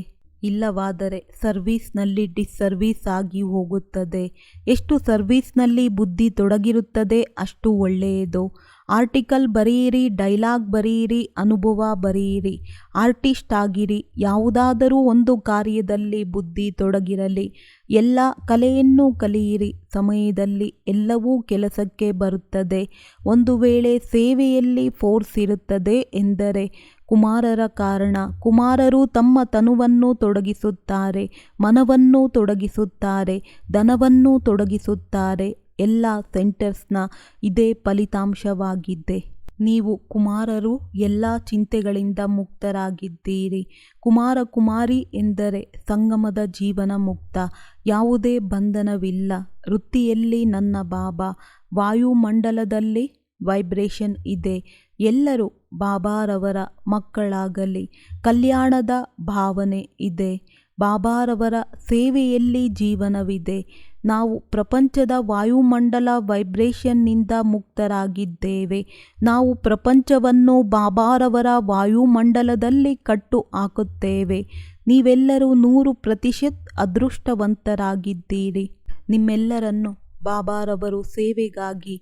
ಇಲ್ಲವಾದರೆ ಸರ್ವೀಸ್ನಲ್ಲಿ ಡಿಸ್ಸರ್ವೀಸ್ ಆಗಿ ಹೋಗುತ್ತದೆ. ಎಷ್ಟು ಸರ್ವೀಸ್ನಲ್ಲಿ ಬುದ್ಧಿ ತೊಡಗಿರುತ್ತದೆ ಅಷ್ಟು ಒಳ್ಳೆಯದು. ಆರ್ಟಿಕಲ್ ಬರೆಯಿರಿ, ಡೈಲಾಗ್ ಬರೆಯಿರಿ, ಅನುಭವ ಬರೆಯಿರಿ, ಆರ್ಟಿಸ್ಟ್ ಆಗಿರಿ. ಯಾವುದಾದರೂ ಒಂದು ಕಾರ್ಯದಲ್ಲಿ ಬುದ್ಧಿ ತೊಡಗಿರಲಿ. ಎಲ್ಲ ಕಲೆಯನ್ನು ಕಲಿಯಿರಿ. ಸಮಯದಲ್ಲಿ ಎಲ್ಲವೂ ಕೆಲಸಕ್ಕೆ ಬರುತ್ತದೆ. ಒಂದು ವೇಳೆ ಸೇವೆಯಲ್ಲಿ ಫೋರ್ಸ್ ಇರುತ್ತದೆ ಎಂದರೆ ಕುಮಾರರ ಕಾರಣ. ಕುಮಾರರು ತಮ್ಮ ತನುವನ್ನು ತೊಡಗಿಸುತ್ತಾರೆ, ಮನವನ್ನು ತೊಡಗಿಸುತ್ತಾರೆ, ಧನವನ್ನು ತೊಡಗಿಸುತ್ತಾರೆ. ಎಲ್ಲ ಸೆಂಟರ್ಸ್ನ ಇದೇ ಫಲಿತಾಂಶವಾಗಿದೆ. ನೀವು ಕುಮಾರರು ಎಲ್ಲ ಚಿಂತೆಗಳಿಂದ ಮುಕ್ತರಾಗಿದ್ದೀರಿ. ಕುಮಾರ ಕುಮಾರಿ ಎಂದರೆ ಸಂಗಮದ ಜೀವನ ಮುಕ್ತ. ಯಾವುದೇ ಬಂಧನವಿಲ್ಲ. ವೃತ್ತಿಯಲ್ಲಿ ನನ್ನ ಬಾಬಾ, ವಾಯುಮಂಡಲದಲ್ಲಿ ವೈಬ್ರೇಷನ್ ಇದೆ. ಎಲ್ಲರೂ ಬಾಬಾರವರ ಮಕ್ಕಳಾಗಲಿ. ಕಲ್ಯಾಣದ ಭಾವನೆ ಇದೆ. ಬಾಬಾರವರ ಸೇವೆಯಲ್ಲಿ ಜೀವನವಿದೆ. ನಾವು ಪ್ರಪಂಚದ ವಾಯುಮಂಡಲ ವೈಬ್ರೇಷನ್ನಿಂದ ಮುಕ್ತರಾಗಿದ್ದೇವೆ. ನಾವು ಪ್ರಪಂಚವನ್ನು ಬಾಬಾರವರ ವಾಯುಮಂಡಲದಲ್ಲಿ ಕಟ್ಟು ಹಾಕುತ್ತೇವೆ. ನೀವೆಲ್ಲರೂ 100% ಅದೃಷ್ಟವಂತರಾಗಿದ್ದೀರಿ. ನಿಮ್ಮೆಲ್ಲರನ್ನು ಬಾಬಾರವರು ಸೇವೆಗಾಗಿ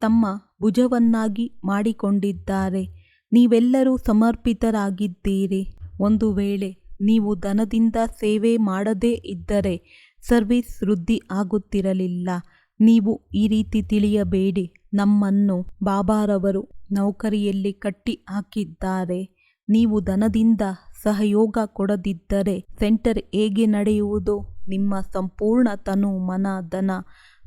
ತಮ್ಮ ಭುಜವನ್ನಾಗಿ ಮಾಡಿಕೊಂಡಿದ್ದಾರೆ. ನೀವೆಲ್ಲರೂ ಸಮರ್ಪಿತರಾಗಿದ್ದೀರಿ. ಒಂದು ವೇಳೆ ನೀವು ಧನದಿಂದ ಸೇವೆ ಮಾಡದೇ ಇದ್ದರೆ ಸರ್ವಿಸ್ ವೃದ್ಧಿ ಆಗುತ್ತಿರಲಿಲ್ಲ. ನೀವು ಈ ರೀತಿ ತಿಳಿಯಬೇಡಿ. ನಮ್ಮನ್ನು ಬಾಬಾರವರು ನೌಕರಿಯಲ್ಲಿ ಕಟ್ಟಿ ಹಾಕಿದ್ದಾರೆ. ನೀವು ಧನದಿಂದ ಸಹಯೋಗ ಕೊಡದಿದ್ದರೆ ಸೆಂಟರ್ ಹೇಗೆ ನಡೆಯುವುದು? ನಿಮ್ಮ ಸಂಪೂರ್ಣ ತನು, ಮನ, ಧನ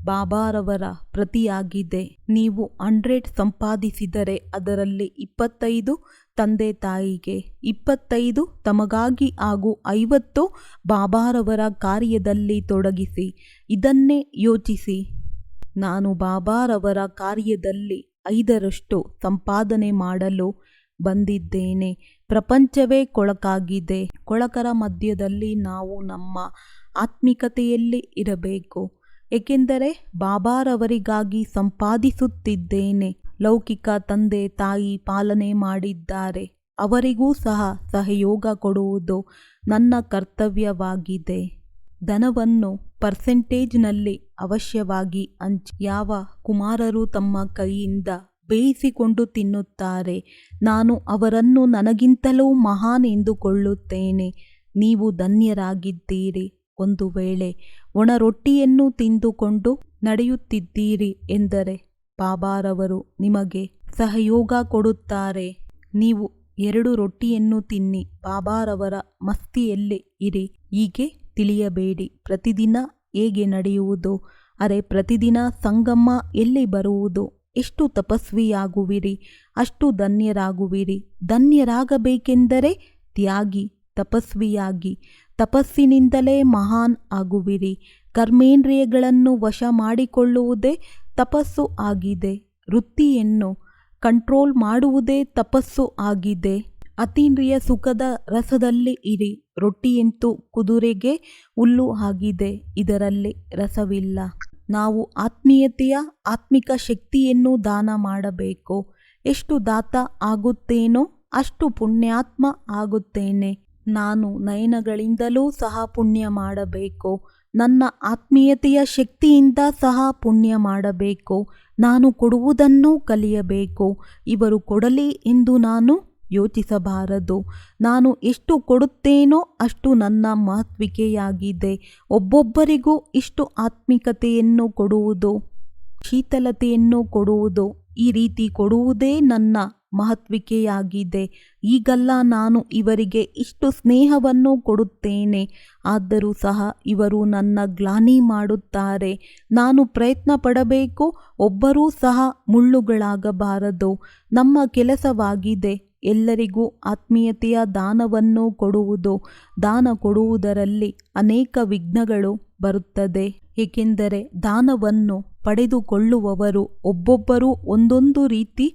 ಬಾಬಾರವರ ಪ್ರತಿಯಾಗಿದೆ. ನೀವು 100 ಸಂಪಾದಿಸಿದರೆ ಅದರಲ್ಲಿ 25 ತಂದೆ ತಾಯಿಗೆ, 25 ತಮಗಾಗಿ ಹಾಗೂ 50 ಬಾಬಾರವರ ಕಾರ್ಯದಲ್ಲಿ ತೊಡಗಿಸಿ. ಇದನ್ನೇ ಯೋಚಿಸಿ. ನಾನು ಬಾಬಾರವರ ಕಾರ್ಯದಲ್ಲಿ 5ರಷ್ಟು ಸಂಪಾದನೆ ಮಾಡಲು ಬಂದಿದ್ದೇನೆ. ಪ್ರಪಂಚವೇ ಕೊಳಕಾಗಿದೆ. ಕೊಳಕರ ಮಧ್ಯದಲ್ಲಿ ನಾವು ನಮ್ಮ ಆತ್ಮಿಕತೆಯಲ್ಲಿ ಇರಬೇಕು. ಏಕೆಂದರೆ ಬಾಬಾರವರಿಗಾಗಿ ಸಂಪಾದಿಸುತ್ತಿದ್ದೇನೆ. ಲೌಕಿಕ ತಂದೆ ತಾಯಿ ಪಾಲನೆ ಮಾಡಿದ್ದಾರೆ. ಅವರಿಗೂ ಸಹ ಸಹಯೋಗ ಕೊಡುವುದು ನನ್ನ ಕರ್ತವ್ಯವಾಗಿದೆ. ಧನವನ್ನು ಪರ್ಸೆಂಟೇಜ್ನಲ್ಲಿ ಅವಶ್ಯವಾಗಿ ಹಂಚಿ. ಯಾವ ಕುಮಾರರು ತಮ್ಮ ಕೈಯಿಂದ ಬೇಯಿಸಿಕೊಂಡು ತಿನ್ನುತ್ತಾರೆ, ನಾನು ಅವರನ್ನು ನನಗಿಂತಲೂ ಮಹಾನ್ ಎಂದುಕೊಳ್ಳುತ್ತೇನೆ. ನೀವು ಧನ್ಯರಾಗಿದ್ದೀರಿ. ಒಂದು ವೇಳೆ ಒಣ ರೊಟ್ಟಿಯನ್ನು ತಿಂದುಕೊಂಡು ನಡೆಯುತ್ತಿದ್ದೀರಿ ಎಂದರೆ ಬಾಬಾರವರು ನಿಮಗೆ ಸಹಯೋಗ ಕೊಡುತ್ತಾರೆ. ನೀವು 2 ರೊಟ್ಟಿಯನ್ನು ತಿನ್ನಿ, ಬಾಬಾರವರ ಮಸ್ತಿಯಲ್ಲಿ ಇರಿ. ಹೀಗೆ ತಿಳಿಯಬೇಡಿ. ಪ್ರತಿದಿನ ಹೇಗೆ ನಡೆಯುವುದು? ಅರೆ, ಪ್ರತಿದಿನ ಸಂಗಮ ಎಲ್ಲಿ ಬರುವುದು? ಎಷ್ಟು ತಪಸ್ವಿಯಾಗುವಿರಿ ಅಷ್ಟು ಧನ್ಯರಾಗುವಿರಿ. ಧನ್ಯರಾಗಬೇಕೆಂದರೆ ತ್ಯಾಗಿ, ತಪಸ್ವಿಯಾಗಿ. ತಪಸ್ಸಿನಿಂದಲೇ ಮಹಾನ್ ಆಗುವಿರಿ. ಕರ್ಮೇಂದ್ರಿಯಗಳನ್ನು ವಶ ಮಾಡಿಕೊಳ್ಳುವುದೇ ತಪಸ್ಸು ಆಗಿದೆ. ವೃತ್ತಿಯನ್ನು ಕಂಟ್ರೋಲ್ ಮಾಡುವುದೇ ತಪಸ್ಸು ಆಗಿದೆ. ಅತೀಂದ್ರಿಯ ಸುಖದ ರಸದಲ್ಲಿ ಇರಿ. ರೊಟ್ಟಿಯಂತೂ ಕುದುರೆಗೆ ಹುಲ್ಲು ಆಗಿದೆ. ಇದರಲ್ಲಿ ರಸವಿಲ್ಲ. ನಾವು ಆತ್ಮೀಯತೆಯ ಆತ್ಮಿಕ ಶಕ್ತಿಯನ್ನು ದಾನ ಮಾಡಬೇಕು. ಎಷ್ಟು ದಾತ ಆಗುತ್ತೇನೋ ಅಷ್ಟು ಪುಣ್ಯಾತ್ಮ ಆಗುತ್ತೇನೆ. ನಾನು ನಯನಗಳಿಂದಲೂ ಸಹ ಪುಣ್ಯ ಮಾಡಬೇಕು. ನನ್ನ ಆತ್ಮೀಯತೆಯ ಶಕ್ತಿಯಿಂದ ಸಹ ಪುಣ್ಯ ಮಾಡಬೇಕು. ನಾನು ಕೊಡುವುದನ್ನು ಕಲಿಯಬೇಕು. ಇವರು ಕೊಡಲಿ ಎಂದು ನಾನು ಯೋಚಿಸಬಾರದು. ನಾನು ಎಷ್ಟು ಕೊಡುತ್ತೇನೋ ಅಷ್ಟು ನನ್ನ ಮಹತ್ವಿಕೆಯಾಗಿದೆ. ಒಬ್ಬೊಬ್ಬರಿಗೂ ಇಷ್ಟು ಆತ್ಮಿಕತೆಯನ್ನು ಕೊಡುವುದು, ಶೀತಲತೆಯನ್ನು ಕೊಡುವುದು, ಈ ರೀತಿ ಕೊಡುವುದೇ ನನ್ನ ಮಹತ್ವಿಕೆಯಾಗಿದೆ. ಈಗಲ್ಲ ನಾನು ಇವರಿಗೆ ಇಷ್ಟು ಸ್ನೇಹವನ್ನು ಕೊಡುತ್ತೇನೆ. ಆದರೂ ಸಹ ಇವರು ನನ್ನ ಗ್ಲಾನಿ ಮಾಡುತ್ತಾರೆ. ನಾನು ಪ್ರಯತ್ನ ಪಡಬೇಕು. ಒಬ್ಬರೂ ಸಹ ಮುಳ್ಳುಗಳಾಗಬಾರದು. ನಮ್ಮ ಕೆಲಸವಾಗಿದೆ ಎಲ್ಲರಿಗೂ ಆತ್ಮೀಯತೆಯ ದಾನವನ್ನು ಕೊಡುವುದು. ದಾನ ಕೊಡುವುದರಲ್ಲಿ ಅನೇಕ ವಿಘ್ನಗಳು ಬರುತ್ತದೆ. ಏಕೆಂದರೆ ದಾನವನ್ನು ಪಡೆದುಕೊಳ್ಳುವವರು ಒಬ್ಬೊಬ್ಬರೂ ಒಂದೊಂದು ರೀತಿ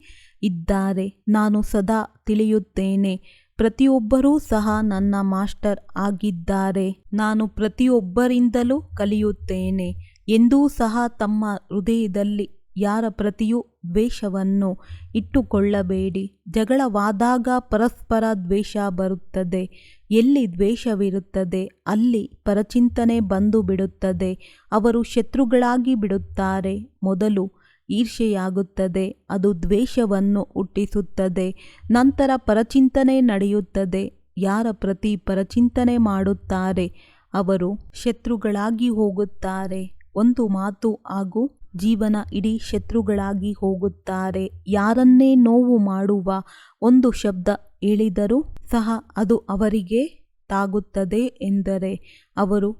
ಇದ್ದಾರೆ. ನಾನು ಸದಾ ತಿಳಿಯುತ್ತೇನೆ. ಪ್ರತಿಯೊಬ್ಬರೂ ಸಹ ನನ್ನ ಮಾಸ್ಟರ್ ಆಗಿದ್ದಾರೆ. ನಾನು ಪ್ರತಿಯೊಬ್ಬರಿಂದಲೂ ಕಲಿಯುತ್ತೇನೆ ಎಂದೂ ಸಹ ತಮ್ಮ ಹೃದಯದಲ್ಲಿ ಯಾರ ಪ್ರತಿಯೂ ದ್ವೇಷವನ್ನು ಇಟ್ಟುಕೊಳ್ಳಬೇಡಿ. ಜಗಳವಾದಾಗ ಪರಸ್ಪರ ದ್ವೇಷ ಬರುತ್ತದೆ. ಎಲ್ಲಿ ದ್ವೇಷವಿರುತ್ತದೆ ಅಲ್ಲಿ ಪರಚಿಂತನೆ ಬಂದು ಬಿಡುತ್ತದೆ. ಅವರು ಶತ್ರುಗಳಾಗಿ ಬಿಡುತ್ತಾರೆ. ಮೊದಲು ಈರ್ಷೆಯಾಗುತ್ತದೆ, ಅದು ದ್ವೇಷವನ್ನು ಹುಟ್ಟಿಸುತ್ತದೆ. ನಂತರ ಪರಚಿಂತನೆ ನಡೆಯುತ್ತದೆ. ಯಾರ ಪ್ರತಿ ಪರಚಿಂತನೆ ಮಾಡುತ್ತಾರೆ ಅವರು ಶತ್ರುಗಳಾಗಿ ಹೋಗುತ್ತಾರೆ. ಒಂದು ಮಾತು ಹಾಗೂ ಜೀವನ ಇಡೀ ಶತ್ರುಗಳಾಗಿ ಹೋಗುತ್ತಾರೆ. ಯಾರನ್ನೇ ನೋವು ಮಾಡುವ ಒಂದು ಶಬ್ದ ಹೇಳಿದರೂ ಸಹ ಅದು ಅವರಿಗೆ ತಾಗುತ್ತದೆ ಎಂದರೆ ಅವರು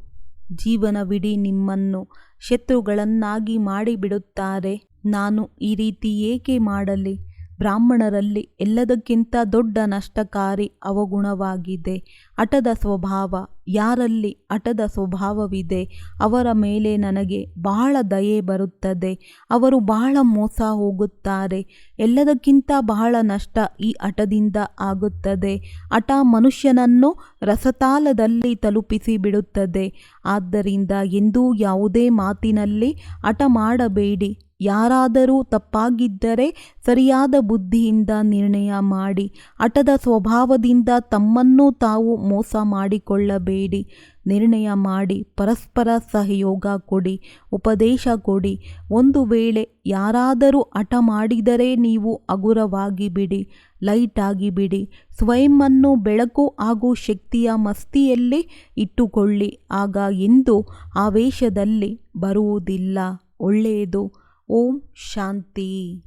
ಜೀವನವಿಡೀ ನಿಮ್ಮನ್ನು ಶತ್ರುಗಳನ್ನಾಗಿ ಮಾಡಿಬಿಡುತ್ತಾರೆ. ನಾನು ಈ ರೀತಿ ಏಕೆ ಮಾಡಲಿ? ಬ್ರಾಹ್ಮಣರಲ್ಲಿ ಎಲ್ಲದಕ್ಕಿಂತ ದೊಡ್ಡ ನಷ್ಟಕಾರಿ ಅವಗುಣವಾಗಿದೆ ಹಠದ ಸ್ವಭಾವ. ಯಾರಲ್ಲಿ ಹಠದ ಸ್ವಭಾವವಿದೆ ಅವರ ಮೇಲೆ ನನಗೆ ಬಹಳ ದಯೆ ಬರುತ್ತದೆ. ಅವರು ಬಹಳ ಮೋಸ ಹೋಗುತ್ತಾರೆ. ಎಲ್ಲದಕ್ಕಿಂತ ಬಹಳ ನಷ್ಟ ಈ ಹಠದಿಂದ ಆಗುತ್ತದೆ. ಹಠ ಮನುಷ್ಯನನ್ನು ರಸತಾಲದಲ್ಲಿ ತಲುಪಿಸಿ ಬಿಡುತ್ತದೆ. ಆದ್ದರಿಂದ ಎಂದೂ ಯಾವುದೇ ಮಾತಿನಲ್ಲಿ ಹಠ ಮಾಡಬೇಡಿ. ಯಾರಾದರೂ ತಪ್ಪಾಗಿದ್ದರೆ ಸರಿಯಾದ ಬುದ್ಧಿಯಿಂದ ನಿರ್ಣಯ ಮಾಡಿ. ಹಠದ ಸ್ವಭಾವದಿಂದ ತಮ್ಮನ್ನು ತಾವು ಮೋಸ ಮಾಡಿಕೊಳ್ಳಬೇಡಿ. ನಿರ್ಣಯ ಮಾಡಿ ಪರಸ್ಪರ ಸಹಯೋಗ ಕೊಡಿ, ಉಪದೇಶ ಕೊಡಿ. ಒಂದು ವೇಳೆ ಯಾರಾದರೂ ಹಠ ಮಾಡಿದರೆ ನೀವು ಹಗುರವಾಗಿ ಬಿಡಿ, ಲೈಟ್ ಆಗಿ ಬಿಡಿ. ಸ್ವಯಂವನ್ನು ಬೆಳಕು ಹಾಗೂ ಶಕ್ತಿಯ ಮಸ್ತಿಯಲ್ಲಿ ಇಟ್ಟುಕೊಳ್ಳಿ. ಆಗ ಎಂದೂ ಆವೇಶದಲ್ಲಿ ಬರುವುದಿಲ್ಲ. ಒಳ್ಳೆಯದು. ಓಂ ಶಾಂತಿ.